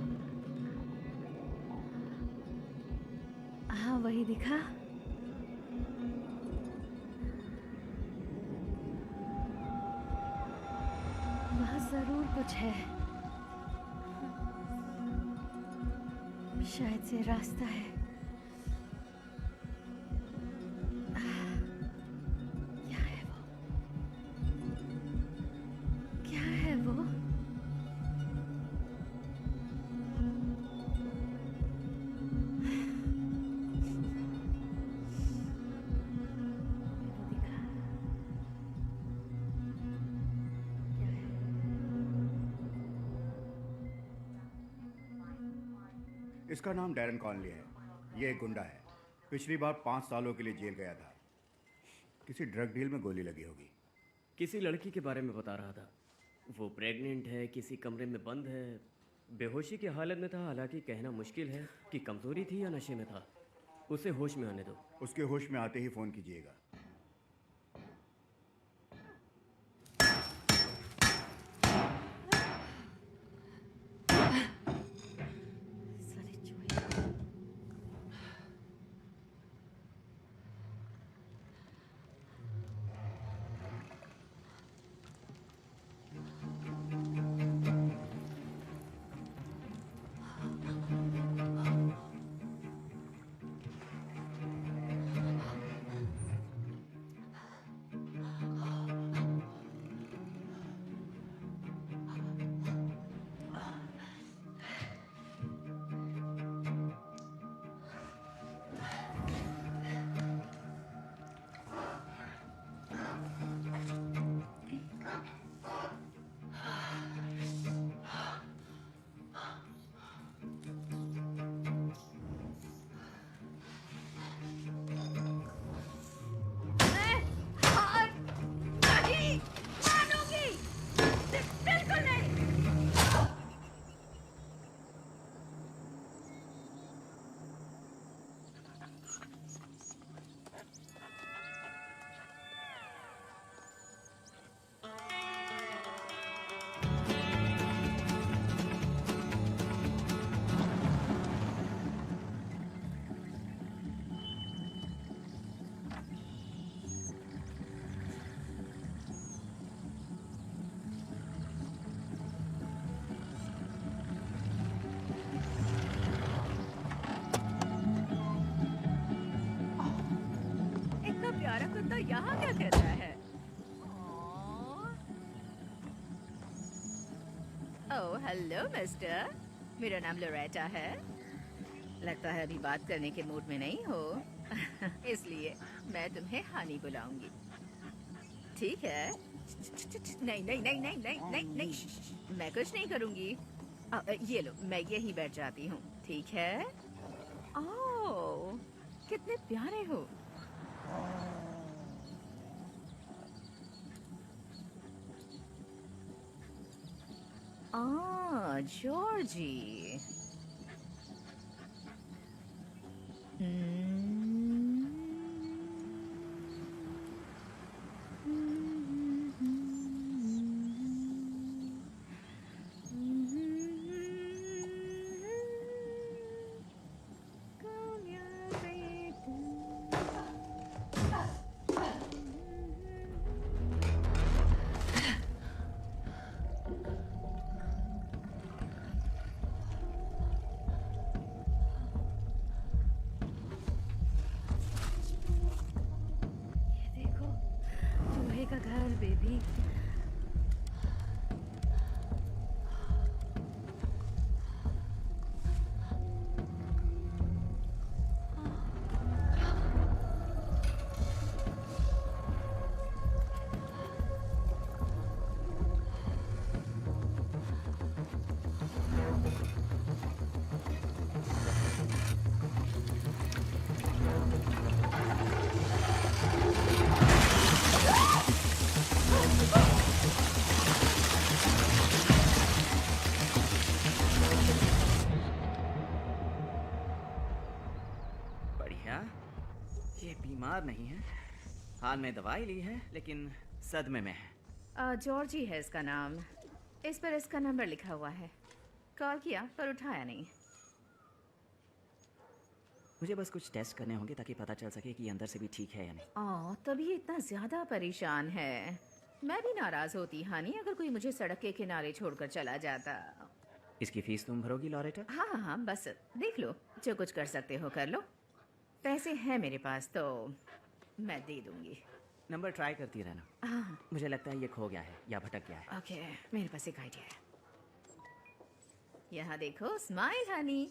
हाँ वही दिखा। वहाँ जरूर कुछ है। शायद से रास्ता है। क्या है वो? क्या है वो? इसका नाम डैरन कॉनली है। ये एक गुंडा है। पिछली बार 5 सालों के लिए जेल गया था। किसी ड्रग डील में गोली लगी होगी। किसी लड़की के बारे में बता रहा था। वो प्रेग्नेंट है, किसी कमरे में बंद है, बेहोशी की हालत में था। हालांकि कहना मुश्किल है कि कमजोरी थी या नशे में था। उसे होश में आने दो। उसके होश में आते ही फ़ोन कीजिएगा। ओह हेलो मिस्टर, मेरा नाम लोरेटा है। लगता है अभी बात करने के मूड में नहीं हो इसलिए मैं तुम्हें हानी बुलाऊंगी, ठीक है? नहीं नहीं नहीं नहीं नहीं नहीं नहीं, मैं कुछ नहीं करूंगी। ये लो, मैं यही बैठ जाती हूँ, ठीक है? ओह कितने प्यारे हो। जॉर्जी। का घर बेबी। बीमार नहीं है, हाल में दवाई ली है लेकिन सदमे में है। जॉर्जी है इसका नाम, इस पर इसका नंबर लिखा हुआ है। कॉल किया पर उठाया नहीं। मुझे बस कुछ टेस्ट करने होंगे ताकि पता चल सके कि अंदर से भी ठीक है या नहीं। तभी इतना ज्यादा परेशान है। मैं भी नाराज होती हानी अगर कोई मुझे सड़क के किनारे छोड़कर चला जाता। इसकी फीस तुम भरोगी लॉरेटा? हाँ हाँ बस देख लो, जो कुछ कर सकते हो कर लो। पैसे हैं मेरे पास तो मैं दे दूंगी। नंबर ट्राई करती रहना। हाँ मुझे लगता है ये खो गया है या भटक गया है। ओके, मेरे पास एक आइडिया है। यहाँ देखो, स्माइल हनी।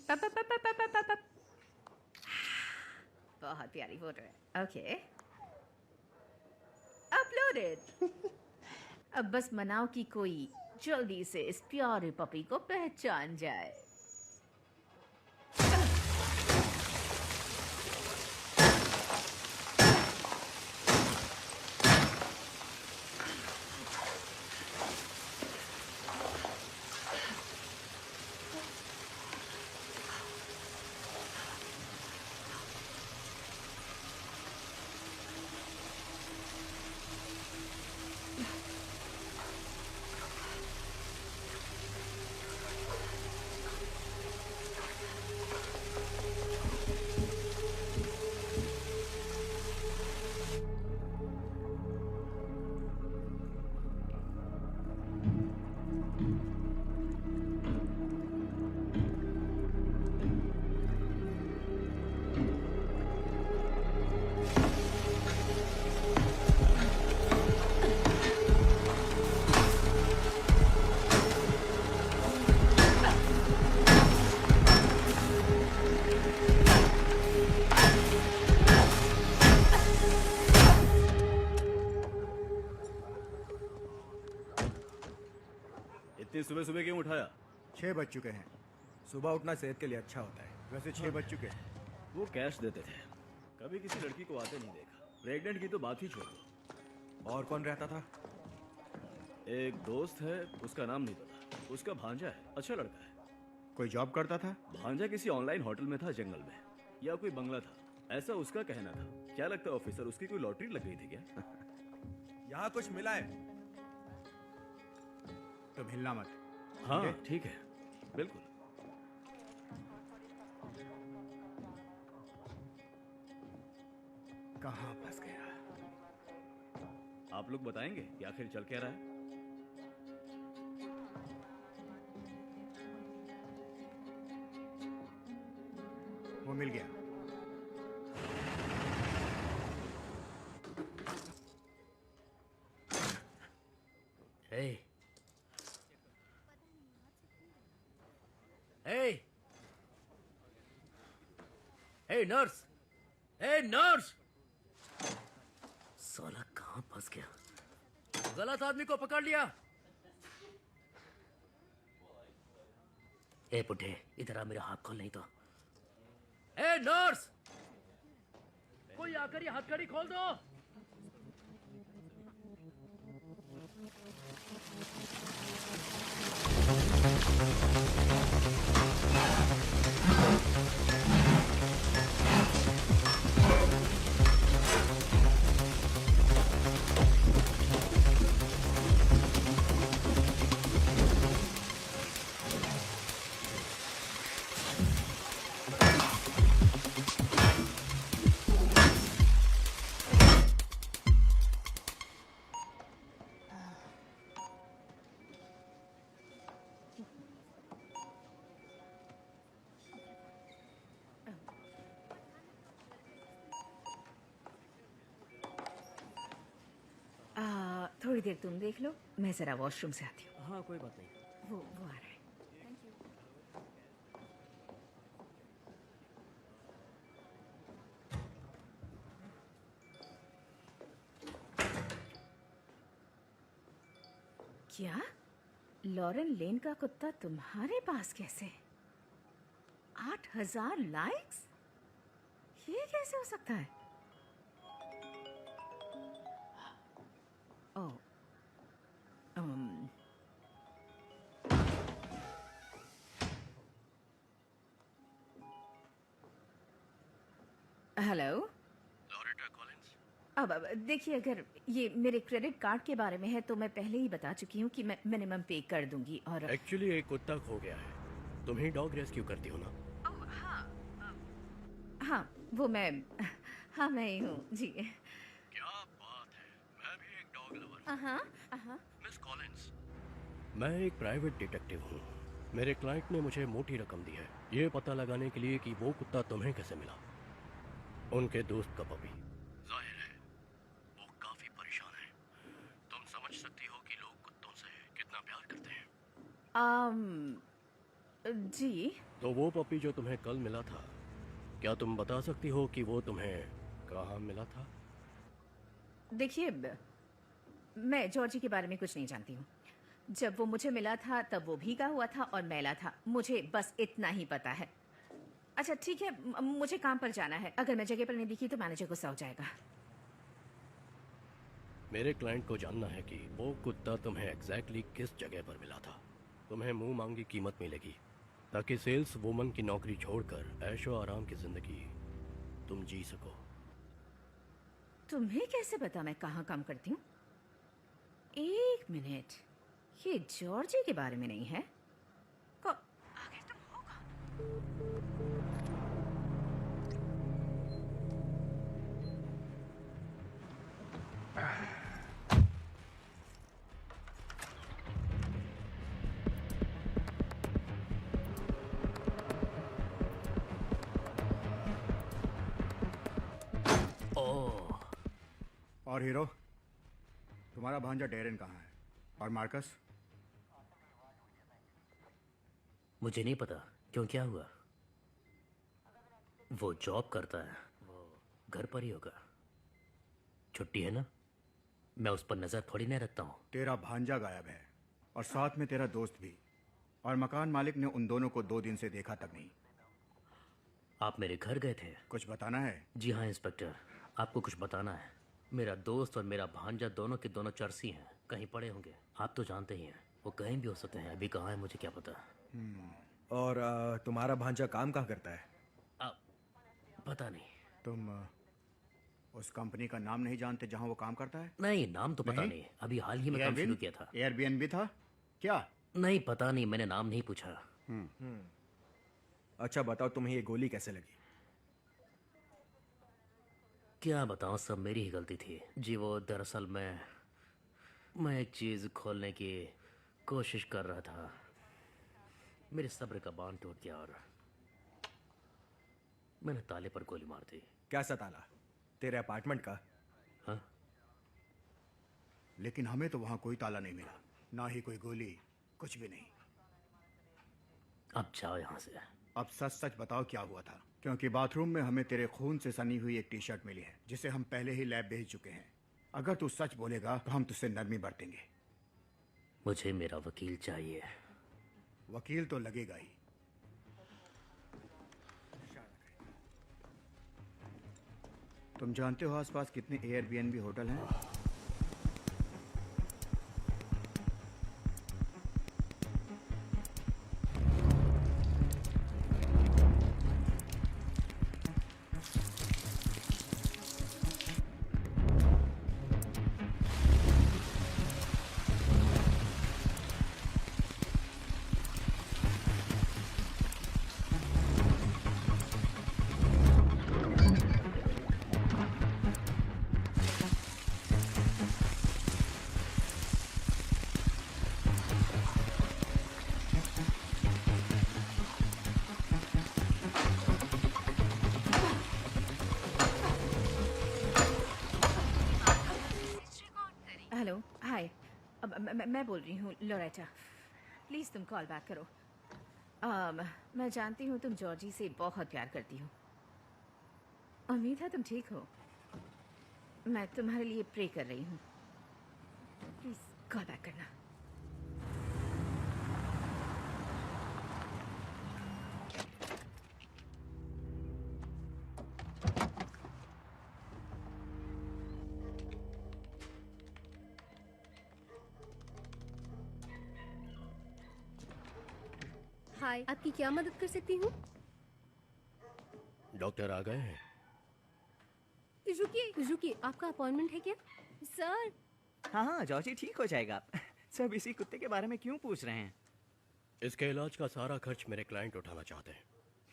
बहुत प्यारी फोटो है। Okay, uploaded. अब बस मनाओ कि कोई जल्दी से इस प्यारे पपी को पहचान जाए। सुबह सुबह क्यों उठाया? 6 बज चुके हैं। सुबह उठना सेहत के लिए अच्छा होता है। वैसे 6 बज चुके हैं। वो कैश देते थे, कभी किसी लड़की को आते नहीं देखा। प्रेग्नेंट की तो बात ही छोड़ दो। और कौन रहता था? एक दोस्त है, उसका नाम नहीं पता। उसका भांजा है, अच्छा लड़का है। कोई जॉब करता था? भांजा किसी ऑनलाइन होटल में था जंगल में, या कोई बंगला था, ऐसा उसका कहना था। क्या लगता है ऑफिसर, उसकी कोई लॉटरी लग गई थी क्या? यहाँ कुछ मिला है तो हिलना मत। हाँ ठीक है, बिल्कुल। कहाँ फंस गया? आप लोग बताएंगे कि आखिर चल क्या रहा है? वो मिल गया। Hey. Hey! Hey, nurse! Hey, nurse! साला कहाँ फंस गया? गलत आदमी को पकड़ लिया। ए बुढ़े, इधर आ, मेरा हाथ खोल नहीं तो। A nurse! कोई आकर ये हथकड़ी खोल दो। थोड़ी देर तुम देख लो, मैं जरा वॉशरूम से आती हूँ। हाँ कोई बात नहीं। वो आ रहा है। क्या? लॉरेन लेन का कुत्ता तुम्हारे पास कैसे? 8,000 लाइक्स? ये कैसे हो सकता है? ओह, हेलो। Loretta Collins. अब देखिए, अगर ये मेरे क्रेडिट कार्ड के बारे में है तो मैं पहले ही बता चुकी हूँ कि मैं मिनिमम पे कर दूंगी। और एक्चुअली एक कुत्ता खो गया है, तुम ही डॉग रेस्क्यू करती हो ना? हाँ, वो मैं, हाँ मैं ही हूँ जी। क्या बात है, मैं भी एक डॉग लवर हूँ। मिस कॉलिंस, मैं एक प्राइवेट डिटेक्टिव हूँ। मेरे क्लाइंट ने मुझे मोटी रकम दी है ये पता लगाने के लिए कि वो कुत्ता तुम्हें कैसे मिला। उनके दोस्त का पपी। जाहिर है वो काफी परेशान है। तुम समझ सकती हो कि लोग कुत्तों से कितना प्यार करते हैं। जी। तो वो पपी जो तुम्हें कल मिला था, क्या तुम बता सकती हो कि वो तुम्हें कहाँ मिला था? देखिए, मैं जॉर्जी के बारे में कुछ नहीं जानती हूँ। जब वो मुझे मिला था तब वो भीगा हुआ था और मैला था, मुझे बस इतना ही पता है। अच्छा ठीक है, मुझे काम पर जाना है। अगर मैं जगह पर नहीं दिखी तो मैनेजर गुस्सा हो जाएगा। मेरे क्लाइंट को जानना है कि वो कुत्ता तुम्हें एग्जैक्टली किस जगह पर मिला था। तुम्हें मुंह मांगी कीमत मिलेगी ताकि सेल्स वुमन की नौकरी छोड़कर ऐशो आराम की जिंदगी तुम जी सको। तुम्हें कैसे पता मैं कहाँ काम करती हूँ? एक मिनट, ये जॉर्जी के बारे में नहीं है? आखिर तुम हो कौन? और हीरो, तुम्हारा भांजा डेरेन कहाँ है? और मार्कस? मुझे नहीं पता। क्यों, क्या हुआ? वो जॉब करता है, वो घर पर ही होगा। छुट्टी है ना, मैं उस पर नजर थोड़ी नहीं रखता हूँ। तेरा भांजा गायब है और साथ में तेरा दोस्त भी, और मकान मालिक ने उन दोनों को 2 दिन से देखा तक नहीं। आप मेरे घर गए थे? कुछ बताना है? जी हाँ इंस्पेक्टर, आपको कुछ बताना है। मेरा दोस्त और मेरा भांजा दोनों के दोनों चर्सी हैं, कहीं पड़े होंगे। आप तो जानते ही हैं, वो कहीं भी हो सकते हैं। अभी कहाँ है मुझे क्या पता। और तुम्हारा भांजा काम कहाँ करता है? पता नहीं। तुम उस कंपनी का नाम नहीं जानते जहाँ वो काम करता है? नहीं, नाम तो पता नहीं। अभी हाल ही में काम शुरू किया था। एयरबीएनबी था क्या? नहीं पता नहीं, मैंने नाम नहीं पूछा। अच्छा बताओ, तुम्हें ये गोली कैसे लगी? क्या बताऊं, सब मेरी ही गलती थी जी। वो दरअसल मैं एक चीज खोलने की कोशिश कर रहा था। मेरे सब्र का बांध टूट गया और मैंने ताले पर गोली मार दी। कैसा ताला? तेरे अपार्टमेंट का? हाँ। लेकिन हमें तो वहां कोई ताला नहीं मिला, ना ही कोई गोली, कुछ भी नहीं। अब जाओ यहाँ से। अब सच सच बताओ क्या हुआ था, क्योंकि बाथरूम में हमें तेरे खून से सनी हुई एक टी शर्ट मिली है जिसे हम पहले ही लैब भेज चुके हैं। अगर तू सच बोलेगा तो हम तुझसे नरमी बरतेंगे। मुझे मेरा वकील चाहिए। वकील तो लगेगा ही। तुम जानते हो आसपास कितने एयरबीएनबी होटल हैं? हेलो, हाय। मैं बोल रही हूँ लोरेटा। प्लीज़ तुम कॉल बैक करो। मैं जानती हूँ तुम जॉर्जी से बहुत प्यार करती हो। उम्मीद है तुम ठीक हो। मैं तुम्हारे लिए प्रे कर रही हूँ। प्लीज़ कॉल बैक करना। हाय, आपकी क्या मदद कर सकती हूँ? डॉक्टर आ गए हैं? रुकिए, आपका अपॉइंटमेंट है क्या? सर। हाँ जॉर्जी ठीक हो जाएगा। सब इसी कुत्ते के बारे में क्यों पूछ रहे हैं? इसके इलाज का सारा खर्च मेरे क्लाइंट उठाना चाहते हैं।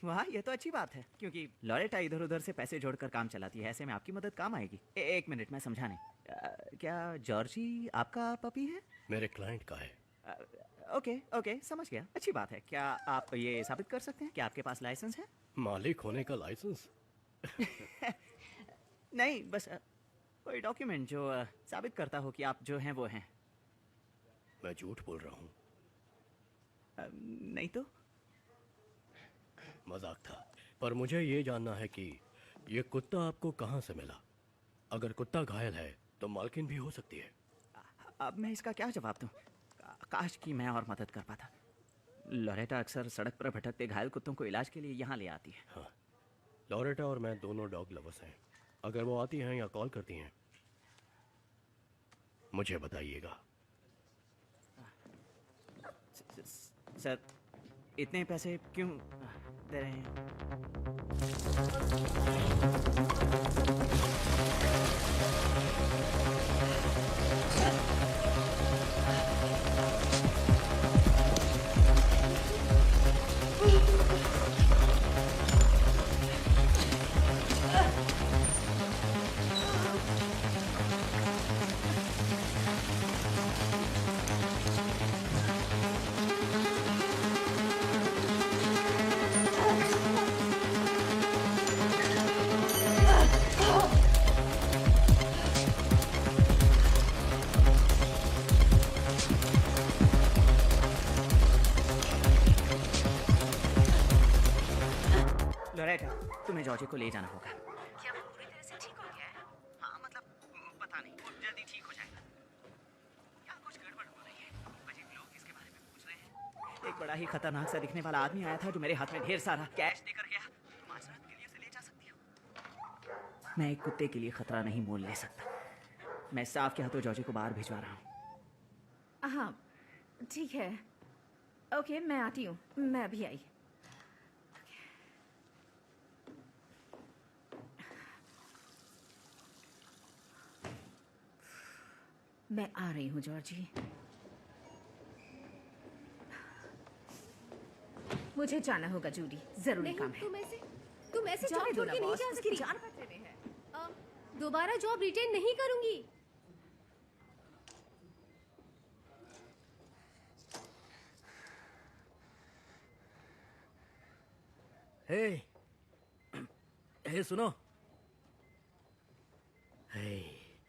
वाह, ये तो अच्छी बात है, क्योंकि लॉरेटा इधर उधर से पैसे जोड़कर काम चलाती है। ऐसे में आपकी मदद काम आएगी। एक मिनट, मैं समझाने। क्या जॉर्जी आपका पपी है? मेरे क्लाइंट का है। ओके, समझ गया। अच्छी बात है। क्या आप ये साबित कर सकते हैं कि आपके पास लाइसेंस है? मालिक होने का लाइसेंस? नहीं, बस कोई डॉक्यूमेंट जो साबित करता हो कि आप जो हैं वो हैं। मैं झूठ बोल रहा हूँ। नहीं तो? मजाक था। पर मुझे ये जानना है कि ये कुत्ता आपको कहाँ से मिला। अगर कुत्ता घायल है तो मालकिन भी हो सकती है। अब मैं इसका क्या जवाब दूं? काश कि मैं और मदद कर पाता। लॉरेटा अक्सर सड़क पर भटकते घायल कुत्तों को इलाज के लिए यहाँ ले आती है। हाँ, लॉरेटा और मैं दोनों डॉग लवर्स हैं। अगर वो आती हैं या कॉल करती हैं मुझे बताइएगा। सर, इतने पैसे क्यों दे रहे हैं? लॉरेटा, तुम्हें जॉर्जी को ले जाना होगा। क्या वो पूरी तरह से ठीक हो गया है? हाँ, मतलब पता नहीं, वो जल्दी ठीक हो जाएगा। क्या कुछ गड़बड़ हो रही है? अजीब लोग इसके बारे में पूछ रहे हैं। एक बड़ा ही खतरनाक सा दिखने वाला आदमी आया था जो मेरे हाथ में ढेर सारा कैश देकर गया। तुम आज रात के लिए उसे ले जा सकती हो। मैं एक कुत्ते के लिए खतरा नहीं मोल ले सकता। मैं साफ क्या तो जॉर्जी को बाहर भिजवा रहा हूँ। हाँ, ठीक है। ओके, मैं आती हूँ। मैं अभी आई। मैं आ रही हूँ जॉर्जी। मुझे जाना होगा जूडी, जरूरी काम है। तुम ऐसे जाने जॉब दो छोड़ ना के नहीं बॉस, जा उसकी सकती। जान खतरे में है। दोबारा जॉब रिटेन नहीं करूंगी। हे सुनो। हे,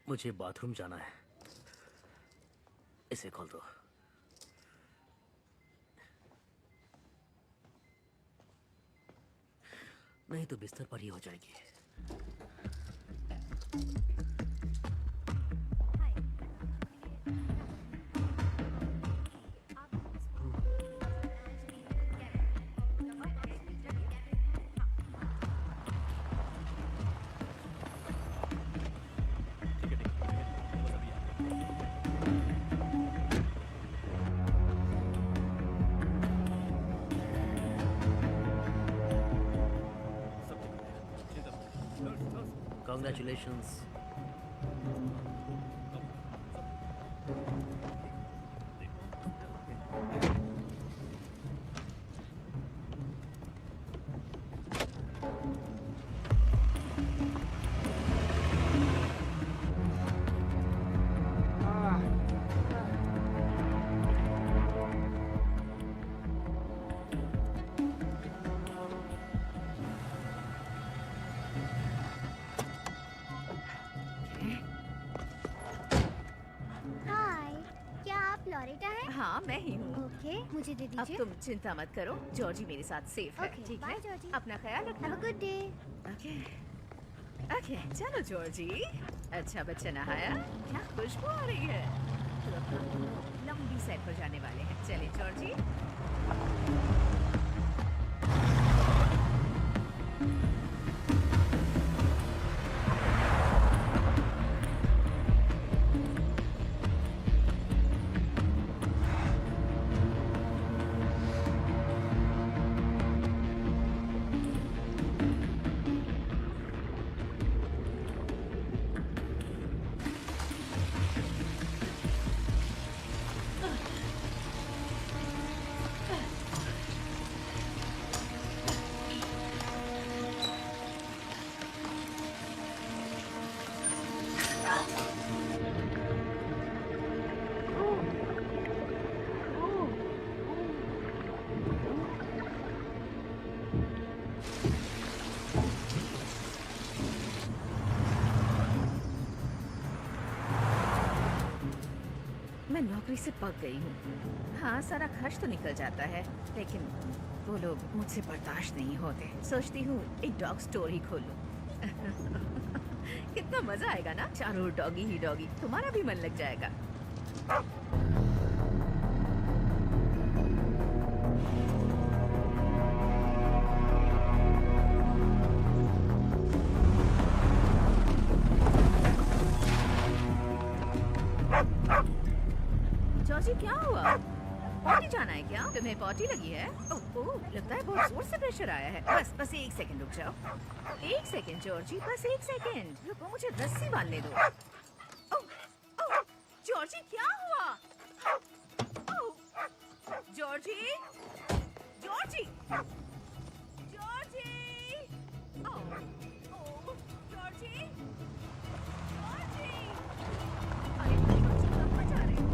मुझे बाथरूम जाना है। इसे खोल दो। में ही तो बिस्तर पर ही हो जाएगी। Congratulations. लॉरेटा है? हाँ मैं ही हूँ। ओके, मुझे दे दीजिए। अब तुम चिंता मत करो, जॉर्जी मेरे साथ सेफ है। ओके, ठीक बाय है? जॉर्जी। अपना ख्याल रखना। Have a good day. Okay okay, चलो जॉर्जी। अच्छा बच्चा नहाया? क्या खुशबू आ रही है। तो अब हम लंबी सैर पर जाने वाले हैं। चलिए जॉर्जी। मैं नौकरी से पक गई हूँ। हाँ सारा खर्च तो निकल जाता है, लेकिन वो लोग मुझसे बर्दाश्त नहीं होते। सोचती हूँ एक डॉग स्टोर ही खोलूं। कितना मजा आएगा ना, चारों ओर डॉगी ही डॉगी। तुम्हारा भी मन लग जाएगा। जॉर्जी क्या हुआ? पॉटी जाना है क्या? तुम्हें पॉटी लगी है? ओह लगता है बहुत जोर से प्रेशर आया है। बस एक सेकंड रुक जाओ। एक सेकंड जॉर्जी, बस एक सेकंड रुको, मुझे रस्सी बांधने दो। ओह जॉर्जी क्या हुआ? जॉर्जी जॉर्जी जॉर्जी ओह जॉर्जी जॉर्जी, अरे जॉर्जी कहाँ जा रहे हो?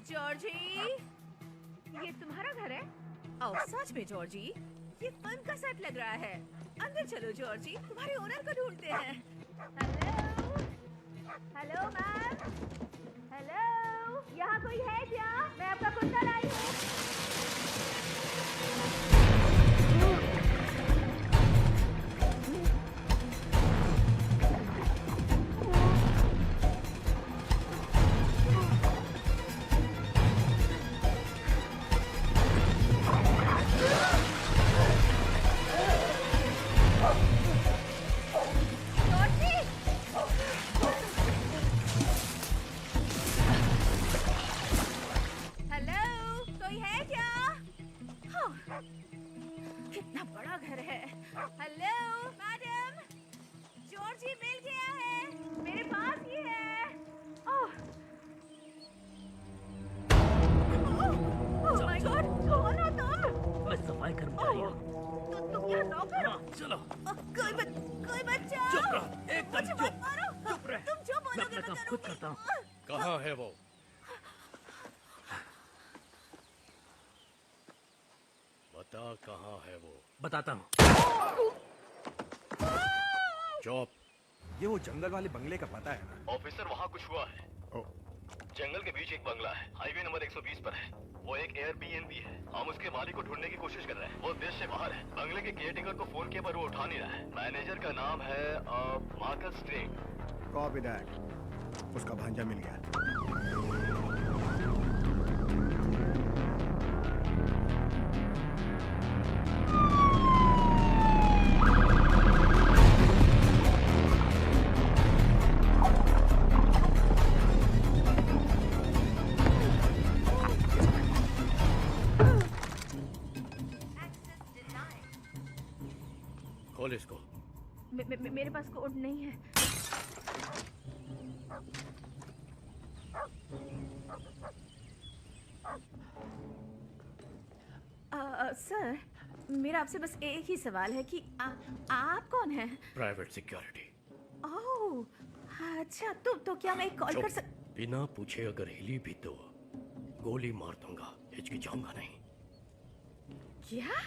जॉर्जी, ये तुम्हारा घर है? ओह सच में जॉर्जी, ये फिल्म का सेट लग रहा है। अंदर चलो जॉर्जी, तुम्हारे ओनर को ढूंढते हैं। Hello ma'am. हेलो, यहाँ कोई है क्या? मैं आपका कुत्ता लाई हूँ। कितना बड़ा घर है। हेलो मैडम, जॉर्जी मिल गया है, मेरे पास ही है। ओह माय गॉड, कौन हो तुम? मैं सफाई कर्मचारी हूँ। तुम यहाँ नौकर हो? चलो कोई बच्चा चुप रहो, एकदम मुझे मत मारो। चुप रह। तुम जो बोलोगे मैं अपना काम खुद करता हूँ। कहाँ है वो? बता कहाँ है वो? बताता हूँ। चुप। ये वो जंगल वाले बंगले का पता है ना? ऑफिसर वहाँ कुछ हुआ है। जंगल के बीच एक बंगला है, हाईवे नंबर 120 पर है। वो एक एयरबीएनबी है। हम उसके मालिक को ढूंढने की कोशिश कर रहे हैं। वो देश से बाहर है। बंगले के केयरटेकर को फोन किया पर वो उठा नहीं रहा है। मैनेजर का नाम है मार्कस स्ट्रेट। Copy that. उसका भांजा मिल गया। खोल इसको। मेरे पास कोड नहीं है। सर, मेरा आपसे बस एक ही सवाल है कि आप कौन हैं? Private security. ओह, अच्छा, तो क्या मैं एक कॉल कर बिना पूछे अगर हिली भी तो गोली मार दूंगा, हिचकिचाऊंगा नहीं। क्या?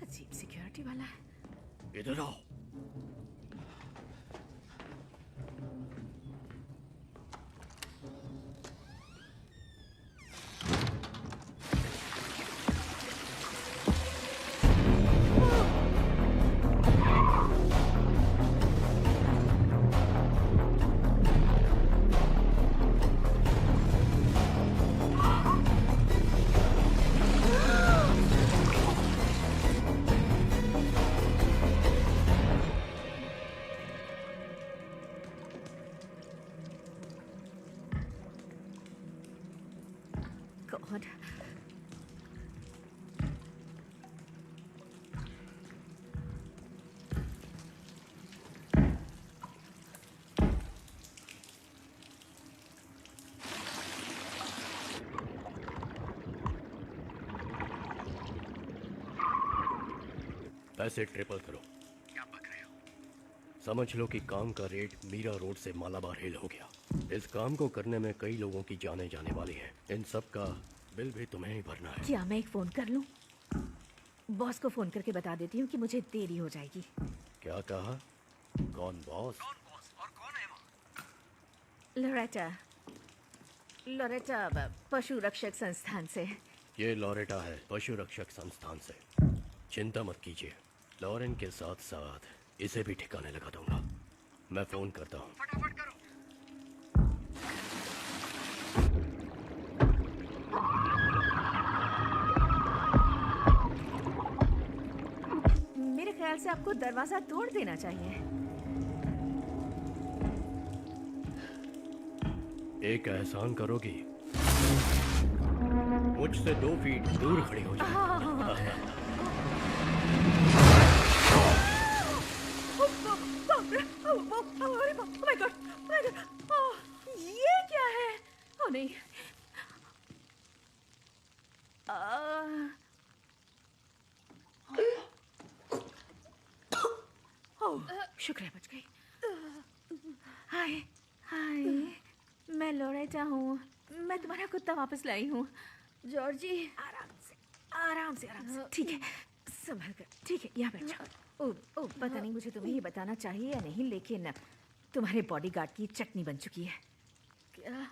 अजीब सिक्योरिटी वाला है। इधर आओ। God. पैसे ट्रिपल करो। क्या बक रहे हो? समझ लो कि काम का रेट मीरा रोड से मालाबार हिल हो गया। इस काम को करने में कई लोगों की जाने जाने वाली है। इन सब का बिल भी तुम्हें ही भरना है। क्या मैं एक फोन कर लूं? बॉस को फोन करके बता देती हूँ कि मुझे देरी हो जाएगी। क्या कहा? कौन बॉस? और कौन है वो? लोरेटा पशु रक्षक संस्थान से। ये लॉरेटा है, पशु रक्षक संस्थान से। चिंता मत कीजिए, लॉरेन के साथ साथ इसे भी ठिकाने लगा दूंगा। मैं फोन करता हूँ। फटाफट करो। मेरे ख्याल से आपको दरवाजा तोड़ देना चाहिए। एक एहसान करोगी? मुझसे 2 फीट दूर खड़ी हो जाओ। ये क्या है? ओ नहीं। शुक्र है बच गई। हाय हाय, मैं लोरेटा हूँ। मैं तुम्हारा कुत्ता वापस लाई हूँ। जॉर्जी, आराम से। ठीक है, संभल कर। ठीक है, यहाँ बैठ जाओ। ओ, पता नहीं मुझे तुम्हें ये बताना चाहिए या नहीं, लेकिन तुम्हारे बॉडीगार्ड की चटनी बन चुकी है। क्या?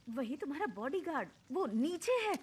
वही तुम्हारा बॉडीगार्ड, वो नीचे है।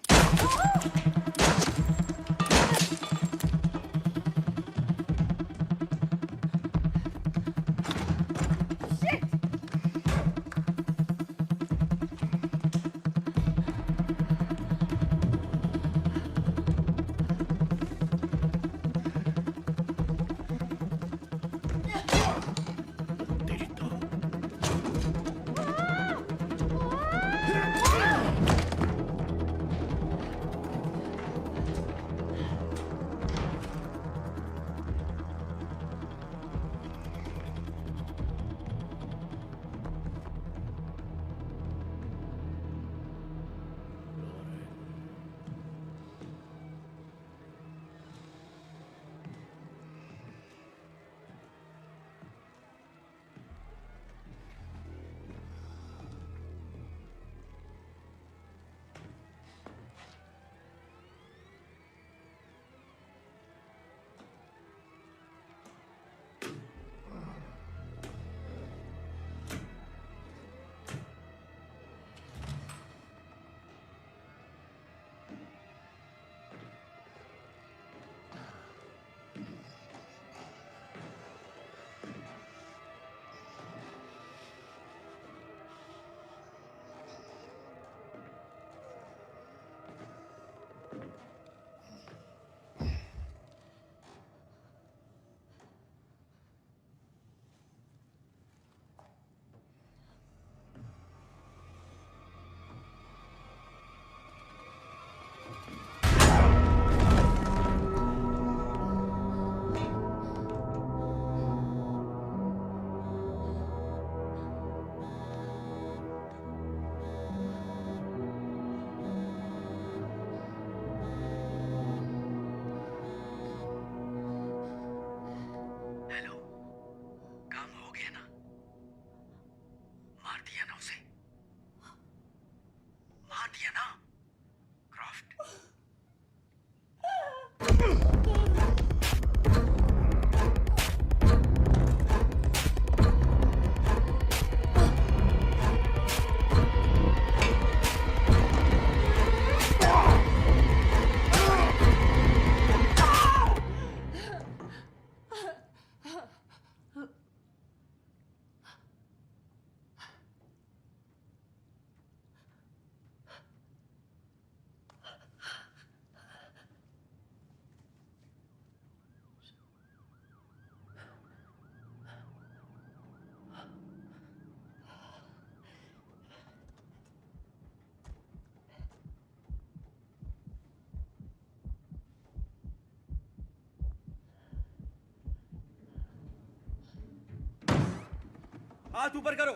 हाथ ऊपर करो,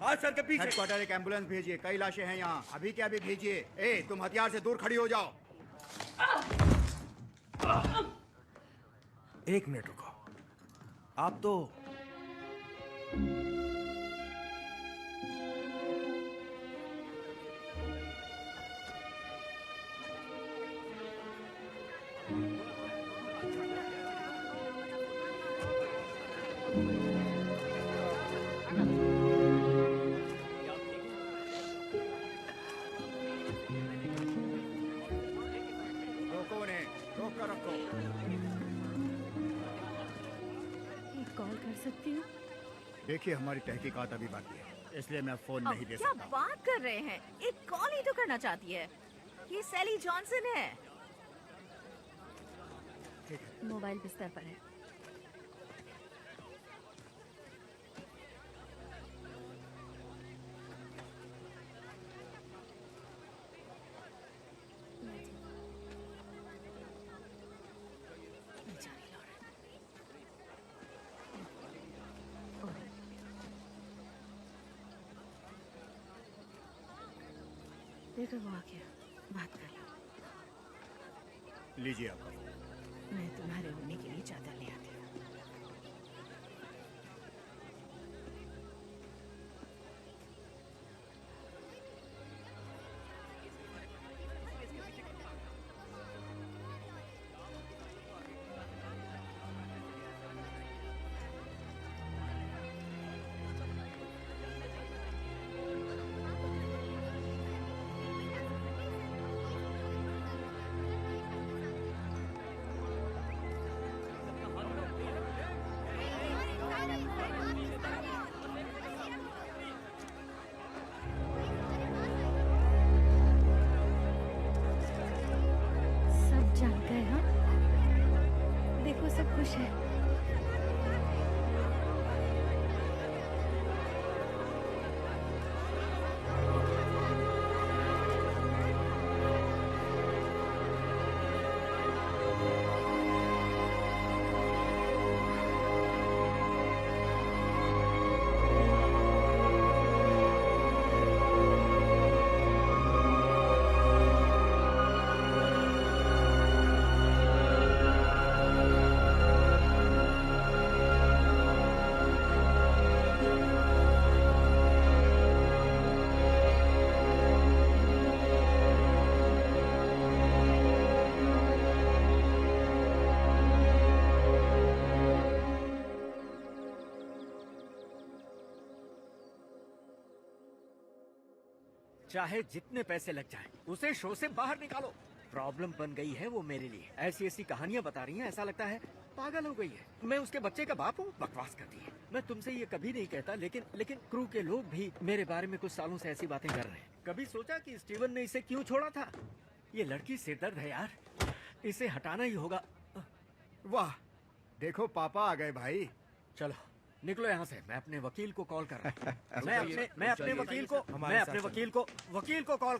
हाथ सर के पीछे। हेडक्वार्टर एक एम्बुलेंस भेजिए, कई लाशें हैं यहाँ, अभी के अभी भेजिए। ए, तुम हथियार से दूर खड़ी हो जाओ। एक मिनट रुको, आप तो रोको उन्हें, रोक कर रखो। एक कॉल कर सकती हूँ? देखिए, हमारी तहकीकात अभी बाकी है, इसलिए मैं फोन नहीं दे क्या सकता। बात कर रहे हैं? एक कॉल ही तो करना चाहती है। ये सैली जॉनसन है। मोबाइल बिस्तर पर है। देखो वो आ गया, बात कर लो। लीजिए आपका फोन। मैं तुम्हारे होने के लिए चादर ले आती हूँ। सब जान गए हाँ? देखो सब खुश है। चाहे जितने पैसे लग जाएं, उसे शो से बाहर निकालो। प्रॉब्लम बन गई है वो मेरे लिए। ऐसी ऐसी कहानियां बता रही हैं, ऐसा लगता है पागल हो गई है। मैं उसके बच्चे का बाप हूँ, बकवास करती है। मैं तुमसे ये कभी नहीं कहता, लेकिन क्रू के लोग भी मेरे बारे में कुछ सालों से ऐसी बातें कर रहे हैं। कभी सोचा कि स्टीवन ने इसे क्यों छोड़ा था? ये लड़की सिरदर्द है यार, इसे हटाना ही होगा। वाह, देखो पापा आ गए भाई। चलो निकलो यहाँ से, मैं अपने वकील को कॉल कर रहा हूँ। मैं अपने वकील को कॉल